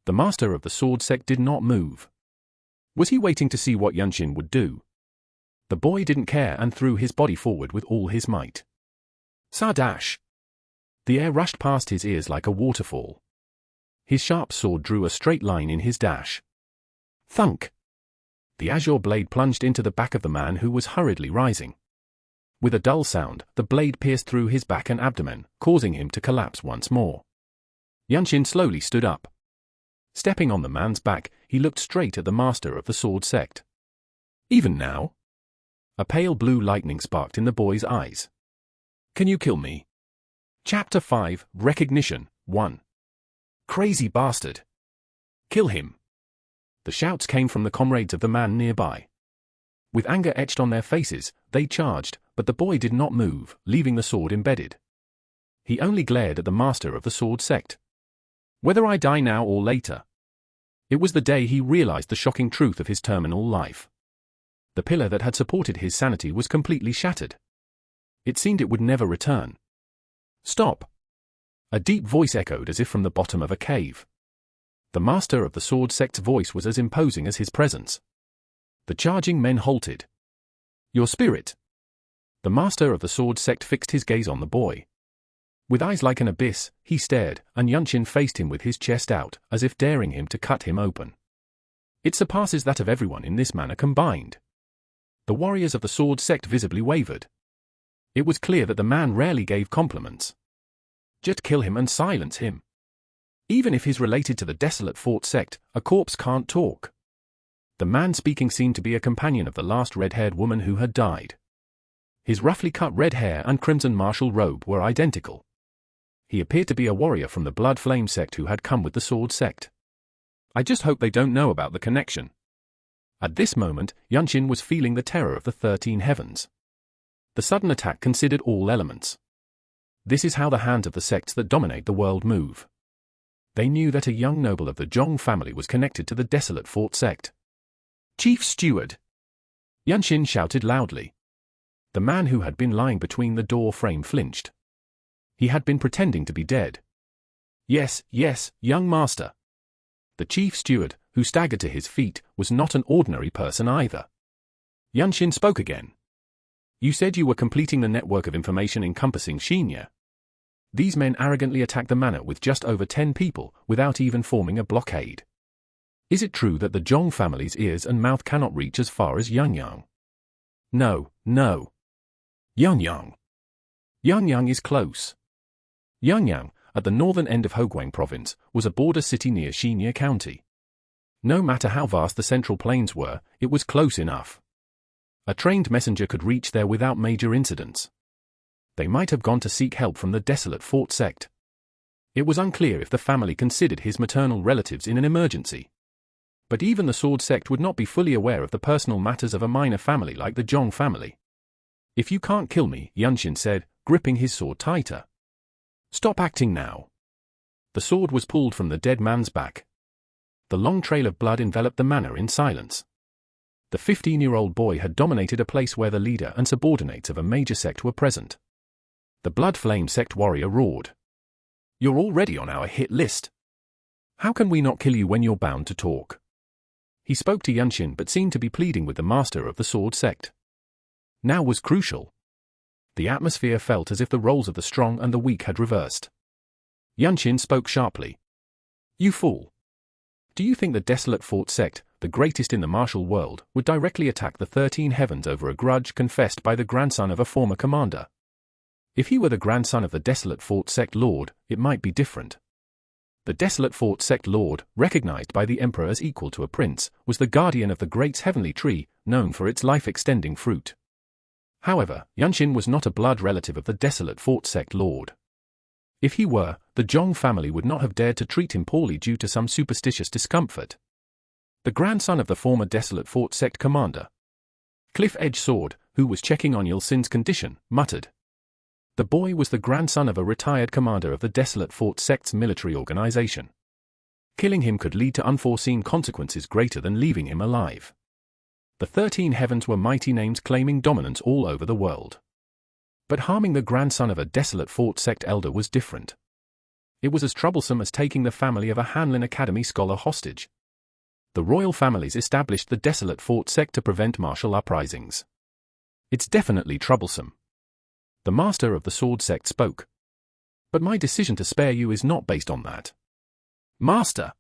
The master of the sword sect did not move. Was he waiting to see what Yunshin would do? The boy didn't care and threw his body forward with all his might. Sardash! The air rushed past his ears like a waterfall. His sharp sword drew a straight line in his dash. Thunk! The azure blade plunged into the back of the man who was hurriedly rising. With a dull sound, the blade pierced through his back and abdomen, causing him to collapse once more. Yunshin slowly stood up. Stepping on the man's back, he looked straight at the master of the sword sect. Even now? A pale blue lightning sparked in the boy's eyes. Can you kill me? Chapter 5, Recognition, 1. Crazy bastard! Kill him! The shouts came from the comrades of the man nearby. With anger etched on their faces, they charged, but the boy did not move, leaving the sword embedded. He only glared at the master of the sword sect. Whether I die now or later. It was the day he realized the shocking truth of his terminal life. The pillar that had supported his sanity was completely shattered. It seemed it would never return. Stop! A deep voice echoed as if from the bottom of a cave. The master of the sword sect's voice was as imposing as his presence. The charging men halted. Your spirit! The master of the sword sect fixed his gaze on the boy. With eyes like an abyss, he stared, and Yunshin faced him with his chest out, as if daring him to cut him open. It surpasses that of everyone in this manner combined. The warriors of the sword sect visibly wavered. It was clear that the man rarely gave compliments. Just kill him and silence him. Even if he's related to the desolate fort sect, a corpse can't talk. The man speaking seemed to be a companion of the last red-haired woman who had died. His roughly cut red hair and crimson martial robe were identical. He appeared to be a warrior from the Blood Flame sect who had come with the sword sect. I just hope they don't know about the connection. At this moment, Yunshin was feeling the terror of the 13 heavens. The sudden attack considered all elements. This is how the hands of the sects that dominate the world move. They knew that a young noble of the Zhong family was connected to the desolate fort sect. Chief Steward! Yunshin shouted loudly. The man who had been lying between the door frame flinched. He had been pretending to be dead. Yes, young master. The chief steward, who staggered to his feet, was not an ordinary person either. Yunshin spoke again. You said you were completing the network of information encompassing Shinya. These men arrogantly attacked the manor with just over 10 people, without even forming a blockade. Is it true that the Zhong family's ears and mouth cannot reach as far as Yangyang? No. Yangyang is close. Yangyang, at the northern end of Hoguang province, was a border city near Shinya County. No matter how vast the central plains were, it was close enough. A trained messenger could reach there without major incidents. They might have gone to seek help from the desolate fort sect. It was unclear if the family considered his maternal relatives in an emergency. But even the sword sect would not be fully aware of the personal matters of a minor family like the Zhong family. "If you can't kill me," Yunshin said, gripping his sword tighter. "Stop acting now." The sword was pulled from the dead man's back. The long trail of blood enveloped the manor in silence. The 15-year-old boy had dominated a place where the leader and subordinates of a major sect were present. The Blood Flame sect warrior roared. "You're already on our hit list. How can we not kill you when you're bound to talk?" He spoke to Yunshin but seemed to be pleading with the master of the sword sect. Now was crucial. The atmosphere felt as if the roles of the strong and the weak had reversed. Yunshin spoke sharply. "You fool. Do you think the desolate fort sect, the greatest in the martial world, would directly attack the 13 heavens over a grudge confessed by the grandson of a former commander? If he were the grandson of the desolate fort sect lord, it might be different. The desolate fort sect lord, recognized by the emperor as equal to a prince, was the guardian of the great heavenly tree, known for its life-extending fruit. However, Yunshin was not a blood relative of the desolate fort sect lord. If he were, the Zhong family would not have dared to treat him poorly due to some superstitious discomfort. The grandson of the former desolate fort sect commander, Cliff-Edge Sword, who was checking on Yulsin's condition, muttered. The boy was the grandson of a retired commander of the desolate fort sect's military organization. Killing him could lead to unforeseen consequences greater than leaving him alive. The 13 heavens were mighty names claiming dominance all over the world. But harming the grandson of a desolate fort sect elder was different. It was as troublesome as taking the family of a Hanlin Academy scholar hostage. The royal families established the desolate fort sect to prevent martial uprisings. It's definitely troublesome. The master of the sword sect spoke. But my decision to spare you is not based on that. Master!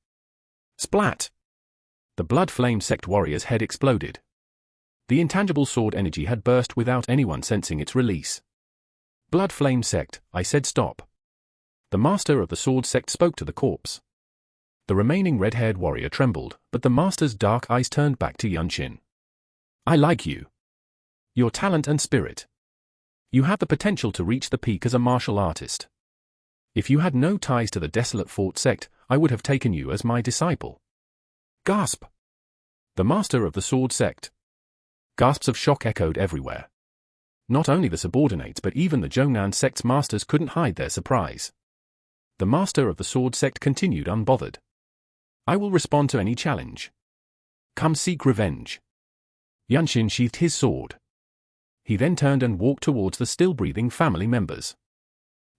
Splat! The Blood Flame sect warrior's head exploded. The intangible sword energy had burst without anyone sensing its release. Blood Flame sect, I said stop. The master of the sword sect spoke to the corpse. The remaining red-haired warrior trembled, but the master's dark eyes turned back to Yunshin. I like you. Your talent and spirit. You have the potential to reach the peak as a martial artist. If you had no ties to the desolate fort sect, I would have taken you as my disciple. Gasp! The master of the sword sect. Gasps of shock echoed everywhere. Not only the subordinates but even the Zhongnan sect's masters couldn't hide their surprise. The master of the sword sect continued unbothered. I will respond to any challenge. Come seek revenge. Yunshin sheathed his sword. He then turned and walked towards the still-breathing family members.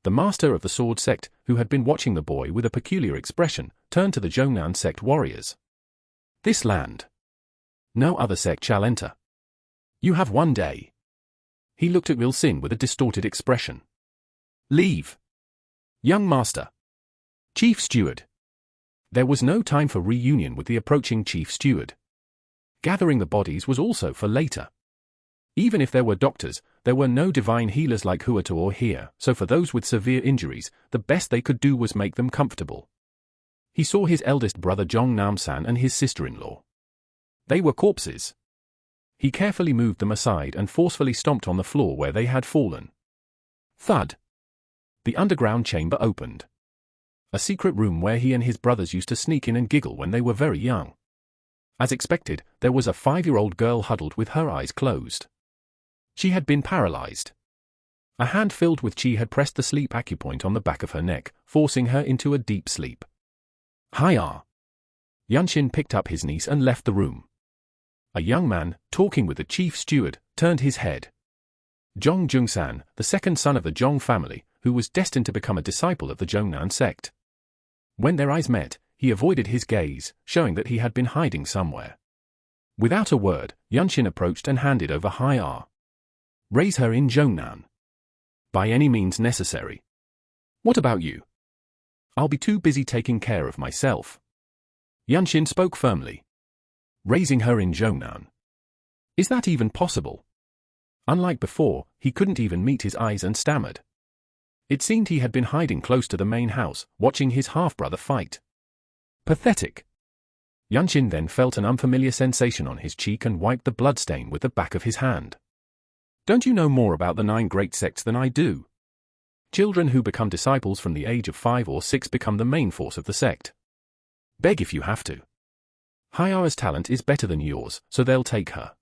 The master of the sword sect, who had been watching the boy with a peculiar expression, turned to the Zhongnan sect warriors. This land. No other sect shall enter. You have 1 day. He looked at Yulsin with a distorted expression. Leave. Young master. Chief steward. There was no time for reunion with the approaching chief steward. Gathering the bodies was also for later. Even if there were doctors, there were no divine healers like Huato or here, so for those with severe injuries, the best they could do was make them comfortable. He saw his eldest brother Zhong Namsan and his sister-in-law. They were corpses. He carefully moved them aside and forcefully stomped on the floor where they had fallen. Thud. The underground chamber opened. A secret room where he and his brothers used to sneak in and giggle when they were very young. As expected, there was a 5-year-old girl huddled with her eyes closed. She had been paralyzed. A hand filled with chi had pressed the sleep acupoint on the back of her neck, forcing her into a deep sleep. Hiya! Yunshin picked up his niece and left the room. A young man, talking with the chief steward, turned his head. Zhong Jungsan, the second son of the Zhong family, who was destined to become a disciple of the Zhongnan sect. When their eyes met, he avoided his gaze, showing that he had been hiding somewhere. Without a word, Yunshin approached and handed over Hiya. Raise her in Zhongnan. By any means necessary. What about you? I'll be too busy taking care of myself. Yunshin spoke firmly. Raising her in Zhongnan. Is that even possible? Unlike before, he couldn't even meet his eyes and stammered. It seemed he had been hiding close to the main house, watching his half-brother fight. Pathetic. Yunshin then felt an unfamiliar sensation on his cheek and wiped the bloodstain with the back of his hand. Don't you know more about the 9 great sects than I do? Children who become disciples from the age of 5 or 6 become the main force of the sect. Beg if you have to. Hyara's talent is better than yours, so they'll take her.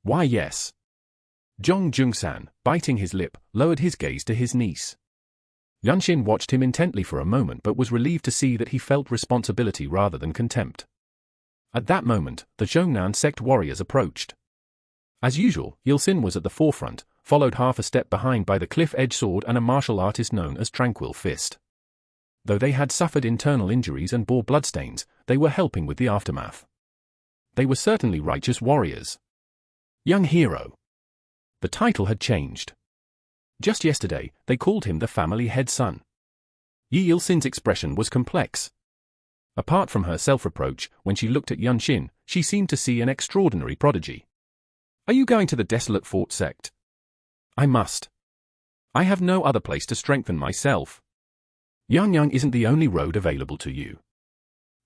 Why yes. Zhong Jungsan, biting his lip, lowered his gaze to his niece. Yunshin watched him intently for a moment but was relieved to see that he felt responsibility rather than contempt. At that moment, the Zhongnan sect warriors approached. As usual, Yilsin was at the forefront, followed half a step behind by the cliff-edge sword and a martial artist known as Tranquil Fist. Though they had suffered internal injuries and bore bloodstains, they were helping with the aftermath. They were certainly righteous warriors. Young hero. The title had changed. Just yesterday, they called him the family head son. Yi Yilsin's expression was complex. Apart from her self-reproach, when she looked at Yunshin, she seemed to see an extraordinary prodigy. Are you going to the Desolate Fort sect? I must. I have no other place to strengthen myself. Yanyang isn't the only road available to you.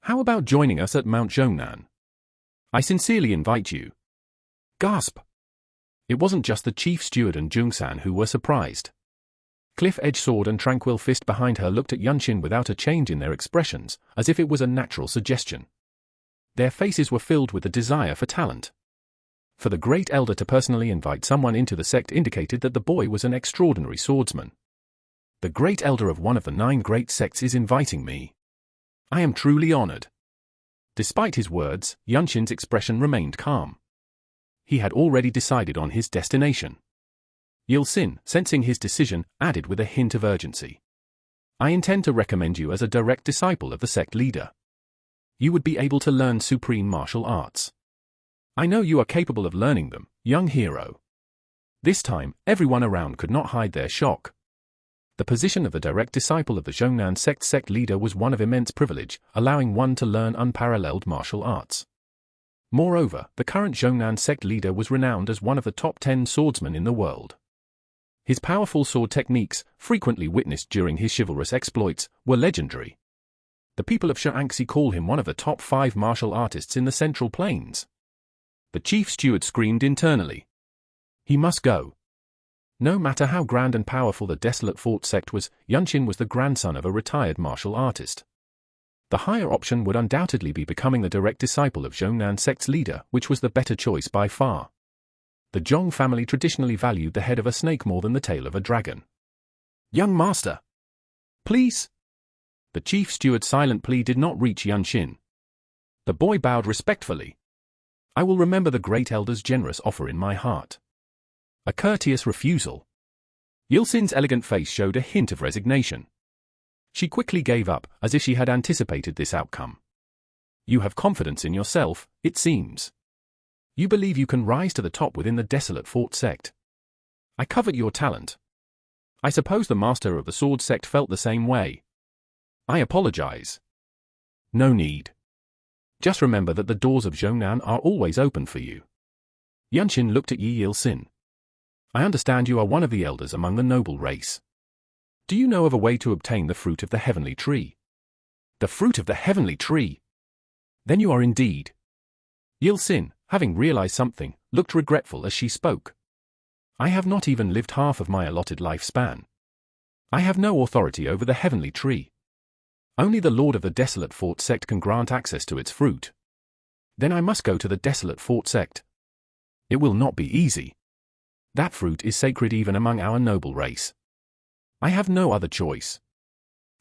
How about joining us at Mount Zhongnan? I sincerely invite you. Gasp! It wasn't just the chief steward and Jungsan who were surprised. Cliff-edge sword and Tranquil Fist behind her looked at Yunshin without a change in their expressions, as if it was a natural suggestion. Their faces were filled with the desire for talent. For the great elder to personally invite someone into the sect indicated that the boy was an extraordinary swordsman. The great elder of one of the 9 great sects is inviting me. I am truly honored. Despite his words, Yunshin's expression remained calm. He had already decided on his destination. Yilsin, sensing his decision, added with a hint of urgency. I intend to recommend you as a direct disciple of the sect leader. You would be able to learn supreme martial arts. I know you are capable of learning them, young hero. This time, everyone around could not hide their shock. The position of the direct disciple of the Zhongnan sect leader was one of immense privilege, allowing one to learn unparalleled martial arts. Moreover, the current Zhongnan sect leader was renowned as one of the top 10 swordsmen in the world. His powerful sword techniques, frequently witnessed during his chivalrous exploits, were legendary. The people of Shaanxi call him one of the top 5 martial artists in the Central Plains. The chief steward screamed internally. He must go. No matter how grand and powerful the Desolate Fort sect was, Yunshin was the grandson of a retired martial artist. The higher option would undoubtedly be becoming the direct disciple of Zhongnan sect's leader, which was the better choice by far. The Zhong family traditionally valued the head of a snake more than the tail of a dragon. Young master! Please! The chief steward's silent plea did not reach Yunshin. The boy bowed respectfully. I will remember the great elder's generous offer in my heart. A courteous refusal. Yilsin's elegant face showed a hint of resignation. She quickly gave up, as if she had anticipated this outcome. You have confidence in yourself, it seems. You believe you can rise to the top within the Desolate Fort sect. I covet your talent. I suppose the master of the sword sect felt the same way. I apologize. No need. Just remember that the doors of Zhongnan are always open for you. Yunshin looked at Yi Yilsin. I understand you are one of the elders among the noble race. Do you know of a way to obtain the fruit of the heavenly tree? The fruit of the heavenly tree? Then you are indeed. Yilsin, having realized something, looked regretful as she spoke. I have not even lived half of my allotted lifespan. I have no authority over the heavenly tree. Only the Lord of the Desolate Fort sect can grant access to its fruit. Then I must go to the Desolate Fort sect. It will not be easy. That fruit is sacred even among our noble race. I have no other choice.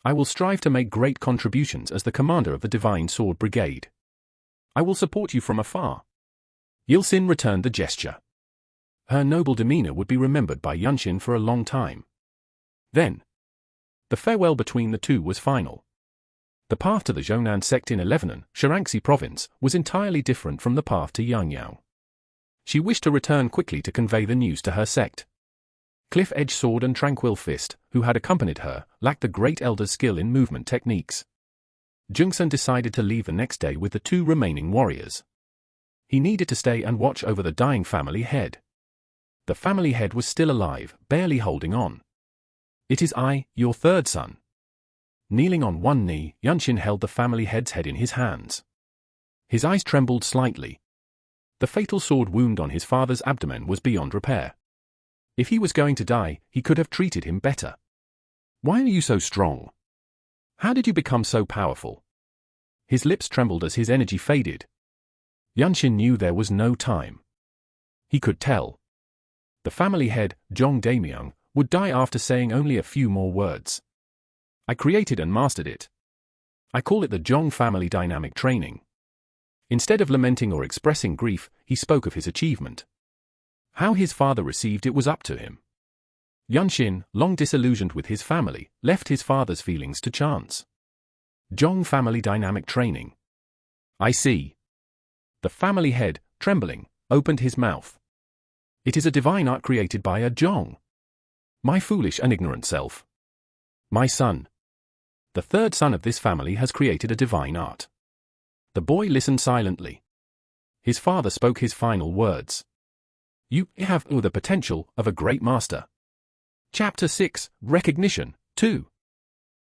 I will strive to make great contributions as the commander of the Divine Sword Brigade. I will support you from afar. Yilsin returned the gesture. Her noble demeanor would be remembered by Yunshin for a long time. Then, the farewell between the two was final. The path to the Zhongnan sect in Elevenan, Shaanxi province, was entirely different from the path to Yangyao. She wished to return quickly to convey the news to her sect. Cliff-edge sword and Tranquil Fist, who had accompanied her, lacked the great elder's skill in movement techniques. Jungsun decided to leave the next day with the 2 remaining warriors. He needed to stay and watch over the dying family head. The family head was still alive, barely holding on. It is I, your third son. Kneeling on one knee, Yunshin held the family head's head in his hands. His eyes trembled slightly. The fatal sword wound on his father's abdomen was beyond repair. If he was going to die, he could have treated him better. Why are you so strong? How did you become so powerful? His lips trembled as his energy faded. Yunshin knew there was no time. He could tell. The family head, Zhong Daimyang, would die after saying only a few more words. I created and mastered it. I call it the Zhong family dynamic training. Instead of lamenting or expressing grief, he spoke of his achievement. How his father received it was up to him. Yunshin, long disillusioned with his family, left his father's feelings to chance. Zhong family dynamic training. I see. The family head, trembling, opened his mouth. It is a divine art created by a Zhong. My foolish and ignorant self. My son. The third son of this family has created a divine art. The boy listened silently. His father spoke his final words. You have the potential of a great master. Chapter 6, Recognition, 2.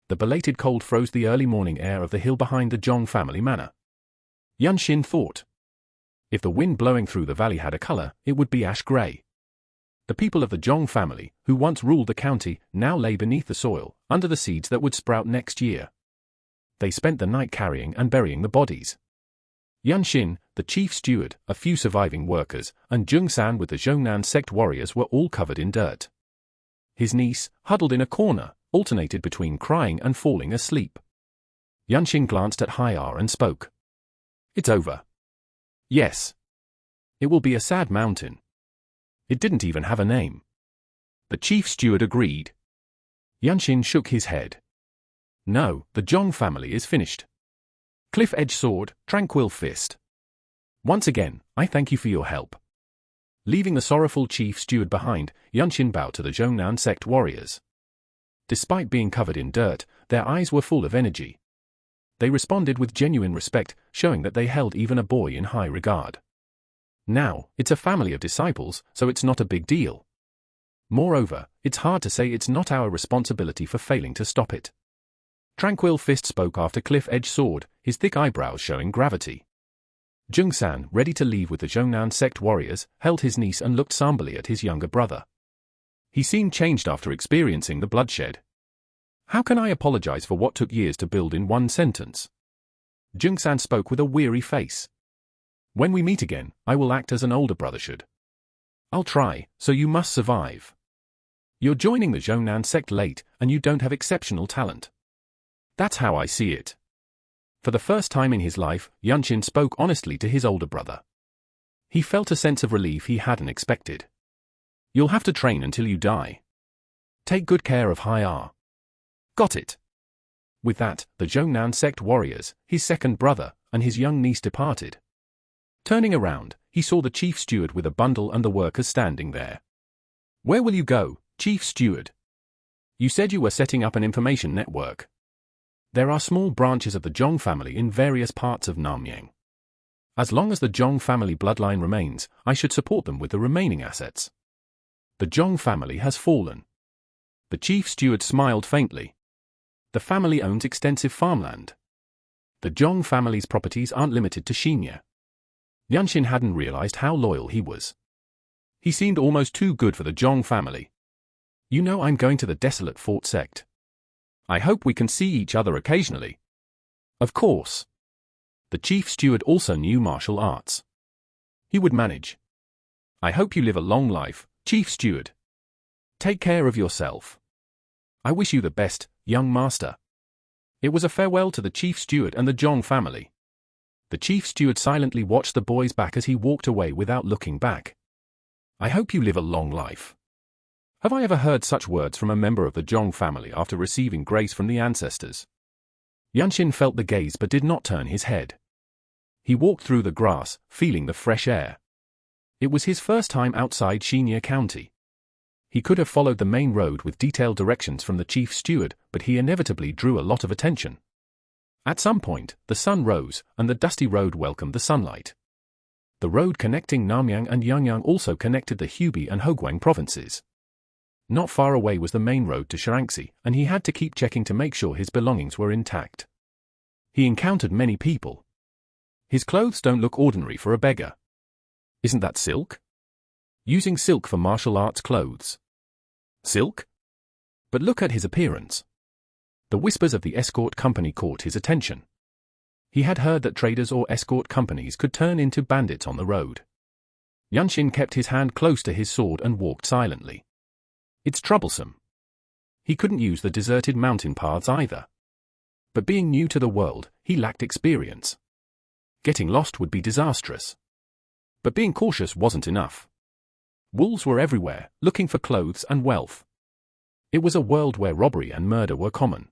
The belated cold froze the early morning air of the hill behind the Zhong family manor. Yunshin thought. If the wind blowing through the valley had a color, it would be ash-gray. The people of the Zhong family, who once ruled the county, now lay beneath the soil, under the seeds that would sprout next year. They spent the night carrying and burying the bodies. Yunshin, the chief steward, a few surviving workers, and Jung-san with the Zhongnan sect warriors were all covered in dirt. His niece, huddled in a corner, alternated between crying and falling asleep. Yunshin glanced at Hai-Er and spoke. It's over. Yes. It will be a sad mountain. It didn't even have a name. The chief steward agreed. Yunshin shook his head. No, the Zhong family is finished. Cliff-edge sword, tranquil fist. Once again, I thank you for your help. Leaving the sorrowful chief steward behind, Yunshin bowed to the Zhongnan sect warriors. Despite being covered in dirt, their eyes were full of energy. They responded with genuine respect, showing that they held even a boy in high regard. Now, it's a family of disciples, so it's not a big deal. Moreover, it's hard to say it's not our responsibility for failing to stop it. Tranquil Fist spoke after Cliff-edge sword, his thick eyebrows showing gravity. Jung-san, ready to leave with the Zhongnan sect warriors, held his niece and looked somberly at his younger brother. He seemed changed after experiencing the bloodshed. How can I apologize for what took years to build in one sentence? Jung-san spoke with a weary face. When we meet again, I will act as an older brother should. I'll try, so you must survive. You're joining the Zhongnan sect late, and you don't have exceptional talent. That's how I see it. For the first time in his life, Yunshin spoke honestly to his older brother. He felt a sense of relief he hadn't expected. You'll have to train until you die. Take good care of Hai-Er. Got it. With that, the Zhongnan sect warriors, his second brother, and his young niece departed. Turning around, he saw the chief steward with a bundle and the workers standing there. Where will you go, chief steward? You said you were setting up an information network. There are small branches of the Zhong family in various parts of Namyang. As long as the Zhong family bloodline remains, I should support them with the remaining assets. The Zhong family has fallen. The chief steward smiled faintly. The family owns extensive farmland. The Zhong family's properties aren't limited to Shinya. Yunshin hadn't realized how loyal he was. He seemed almost too good for the Zhong family. You know I'm going to the desolate fort sect. I hope we can see each other occasionally. Of course. The chief steward also knew martial arts. He would manage. I hope you live a long life, chief steward. Take care of yourself. I wish you the best, young master. It was a farewell to the chief steward and the Zhong family. The chief steward silently watched the boys back as he walked away without looking back. I hope you live a long life. Have I ever heard such words from a member of the Zhong family after receiving grace from the ancestors? Yunshin felt the gaze but did not turn his head. He walked through the grass, feeling the fresh air. It was his first time outside Shinya County. He could have followed the main road with detailed directions from the chief steward, but he inevitably drew a lot of attention. At some point, the sun rose, and the dusty road welcomed the sunlight. The road connecting Namyang and Yangyang also connected the Hubei and Hoguang provinces. Not far away was the main road to Shirangsi, and he had to keep checking to make sure his belongings were intact. He encountered many people. His clothes don't look ordinary for a beggar. Isn't that silk? Using silk for martial arts clothes. Silk? But look at his appearance. The whispers of the escort company caught his attention. He had heard that traders or escort companies could turn into bandits on the road. Yunshin kept his hand close to his sword and walked silently. It's troublesome. He couldn't use the deserted mountain paths either. But being new to the world, he lacked experience. Getting lost would be disastrous. But being cautious wasn't enough. Wolves were everywhere, looking for clothes and wealth. It was a world where robbery and murder were common.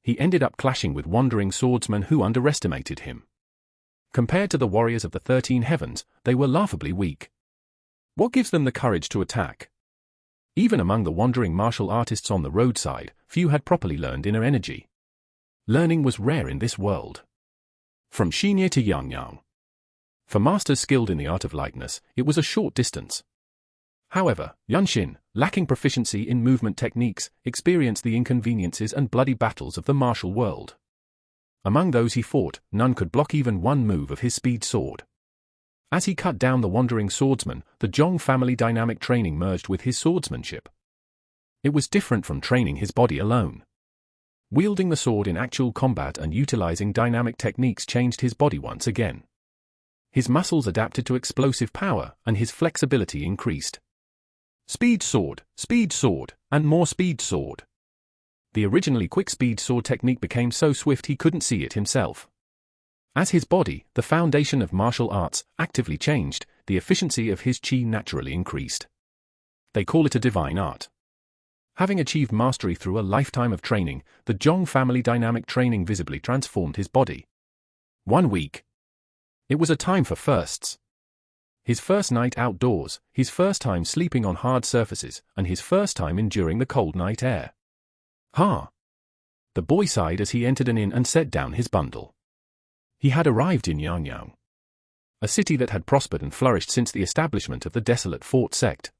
He ended up clashing with wandering swordsmen who underestimated him. Compared to the warriors of the 13 heavens, they were laughably weak. What gives them the courage to attack? Even among the wandering martial artists on the roadside, few had properly learned inner energy. Learning was rare in this world. From Xinye to Yangyang. For masters skilled in the art of likeness, it was a short distance. However, Yunshin, lacking proficiency in movement techniques, experienced the inconveniences and bloody battles of the martial world. Among those he fought, none could block even one move of his speed sword. As he cut down the wandering swordsman, the Zhong family dynamic training merged with his swordsmanship. It was different from training his body alone. Wielding the sword in actual combat and utilizing dynamic techniques changed his body once again. His muscles adapted to explosive power, and his flexibility increased. Speed sword, and more speed sword. The originally quick speed sword technique became so swift he couldn't see it himself. As his body, the foundation of martial arts, actively changed, the efficiency of his chi naturally increased. They call it a divine art. Having achieved mastery through a lifetime of training, the Zhong family dynamic training visibly transformed his body. 1 week. It was a time for firsts. His first night outdoors, his first time sleeping on hard surfaces, and his first time enduring the cold night air. Ha! The boy sighed as he entered an inn and set down his bundle. He had arrived in Yangyang, a city that had prospered and flourished since the establishment of the desolate fort sect.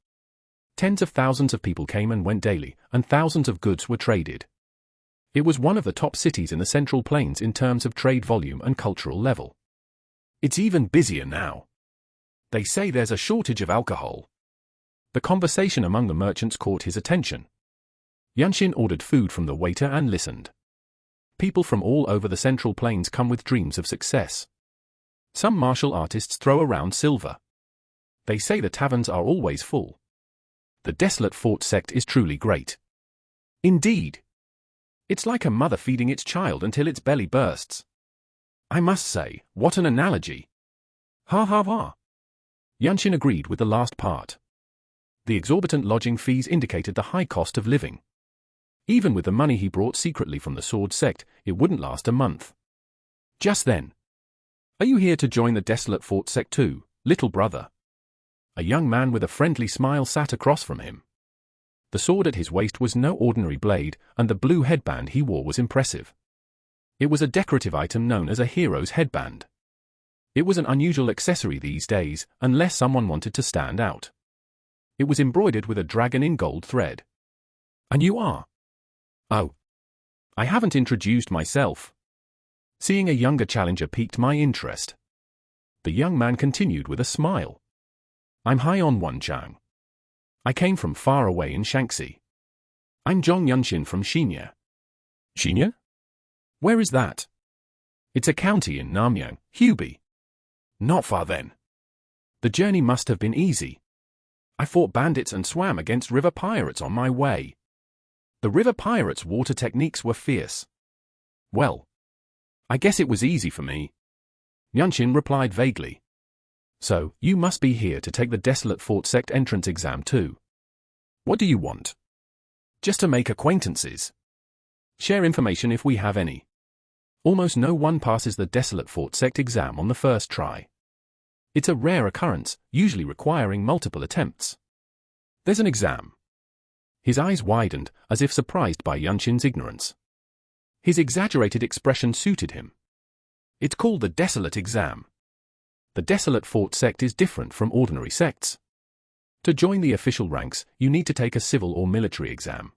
Tens of thousands of people came and went daily, and thousands of goods were traded. It was one of the top cities in the Central Plains in terms of trade volume and cultural level. It's even busier now. They say there's a shortage of alcohol. The conversation among the merchants caught his attention. Yunshin ordered food from the waiter and listened. People from all over the Central Plains come with dreams of success. Some martial artists throw around silver. They say the taverns are always full. The desolate fort sect is truly great. Indeed. It's like a mother feeding its child until its belly bursts. I must say, what an analogy. Ha ha ha. Yunshin agreed with the last part. The exorbitant lodging fees indicated the high cost of living. Even with the money he brought secretly from the sword sect, it wouldn't last a month. Just then. Are you here to join the desolate fort sect too, little brother? A young man with a friendly smile sat across from him. The sword at his waist was no ordinary blade, and the blue headband he wore was impressive. It was a decorative item known as a hero's headband. It was an unusual accessory these days, unless someone wanted to stand out. It was embroidered with a dragon in gold thread. And you are? Oh. I haven't introduced myself. Seeing a younger challenger piqued my interest. The young man continued with a smile. I'm Haion Wanchang. I came from far away in Shaanxi. I'm Zhong Yunshin from Xinye. Xinye? Where is that? It's a county in Namyang, Hubei. Not far then. The journey must have been easy. I fought bandits and swam against river pirates on my way. The river pirates' water techniques were fierce. Well, I guess it was easy for me. Yunshin replied vaguely. So, you must be here to take the desolate fort sect entrance exam too. What do you want? Just to make acquaintances. Share information if we have any. Almost no one passes the desolate fort sect exam on the first try. It's a rare occurrence, usually requiring multiple attempts. There's an exam. His eyes widened, as if surprised by Yunshin's ignorance. His exaggerated expression suited him. It's called the desolate exam. The desolate fort sect is different from ordinary sects. To join the official ranks, you need to take a civil or military exam.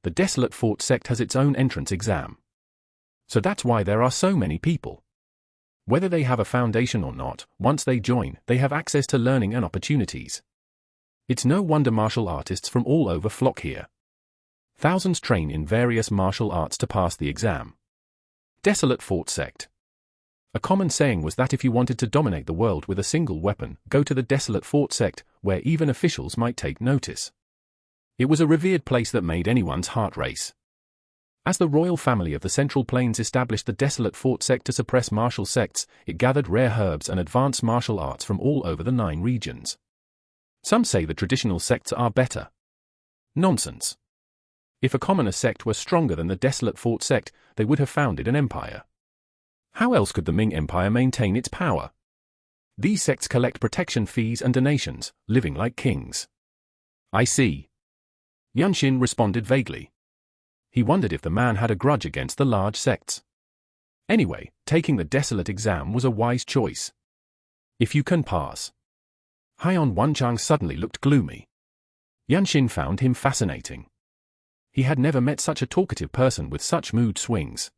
The desolate fort sect has its own entrance exam. So that's why there are so many people. Whether they have a foundation or not, once they join, they have access to learning and opportunities. It's no wonder martial artists from all over flock here. Thousands train in various martial arts to pass the exam. Desolate Fort Sect. A common saying was that if you wanted to dominate the world with a single weapon, go to the Desolate Fort Sect, where even officials might take notice. It was a revered place that made anyone's heart race. As the royal family of the Central Plains established the Desolate Fort Sect to suppress martial sects, it gathered rare herbs and advanced martial arts from all over the 9 regions. Some say the traditional sects are better. Nonsense. If a commoner sect were stronger than the Desolate Fort Sect, they would have founded an empire. How else could the Ming Empire maintain its power? These sects collect protection fees and donations, living like kings. I see. Yunshin responded vaguely. He wondered if the man had a grudge against the large sects. Anyway, taking the Desolate exam was a wise choice. If you can pass. Haiyan Wenchang suddenly looked gloomy. Yunshin found him fascinating. He had never met such a talkative person with such mood swings.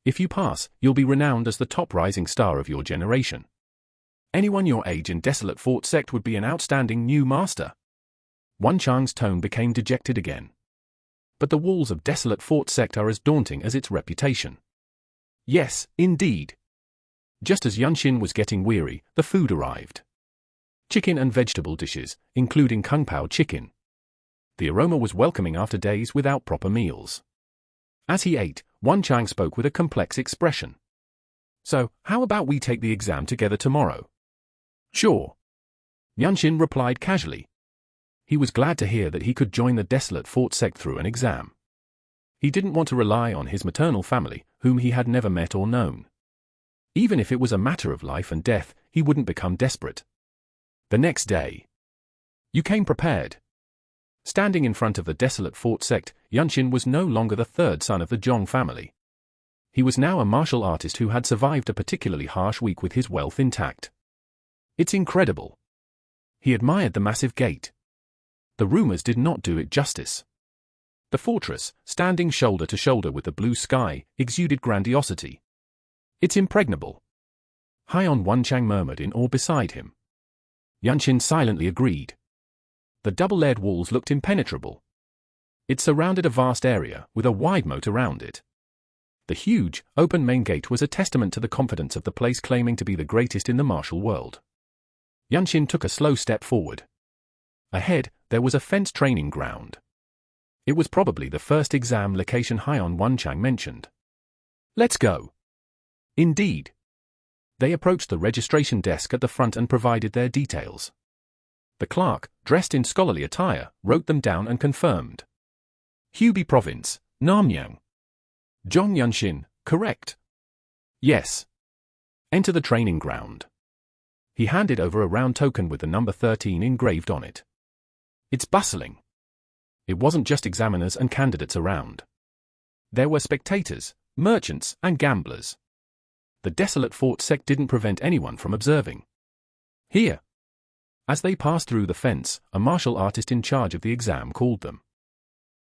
If you pass, you'll be renowned as the top rising star of your generation. Anyone your age in Desolate Fort Sect would be an outstanding new master. Wenchang's tone became dejected again. But the walls of Desolate Fort Sect are as daunting as its reputation. Yes, indeed. Just as Yunshin was getting weary, the food arrived. Chicken and vegetable dishes, including kung pao chicken. The aroma was welcoming after days without proper meals. As he ate, Wenchang spoke with a complex expression. So, how about we take the exam together tomorrow? Sure. Yunshin replied casually. He was glad to hear that he could join the Desolate Fort Sect through an exam. He didn't want to rely on his maternal family, whom he had never met or known. Even if it was a matter of life and death, he wouldn't become desperate. The next day. You came prepared. Standing in front of the Desolate Fort Sect, Yunshin was no longer the third son of the Zhong family. He was now a martial artist who had survived a particularly harsh week with his wealth intact. It's incredible. He admired the massive gate. The rumors did not do it justice. The fortress, standing shoulder to shoulder with the blue sky, exuded grandiosity. It's impregnable. Haiyan Wenchang murmured in awe beside him. Yunshin silently agreed. The double-layered walls looked impenetrable. It surrounded a vast area, with a wide moat around it. The huge, open main gate was a testament to the confidence of the place claiming to be the greatest in the martial world. Yunshin took a slow step forward. Ahead, there was a fenced training ground. It was probably the first exam location Haiyan Wenchang mentioned. Let's go. Indeed. They approached the registration desk at the front and provided their details. The clerk, dressed in scholarly attire, wrote them down and confirmed. Hubei Province, Namyang. Zhong Yunshin, correct? Yes. Enter the training ground. He handed over a round token with the number 13 engraved on it. It's bustling. It wasn't just examiners and candidates around. There were spectators, merchants, and gamblers. The Desolate Fort Sect didn't prevent anyone from observing. Here. As they passed through the fence, a martial artist in charge of the exam called them.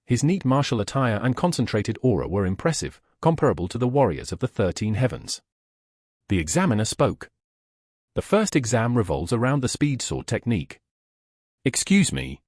His neat martial attire and concentrated aura were impressive, comparable to the warriors of the 13 heavens. The examiner spoke. The first exam revolves around the speed sword technique. Excuse me.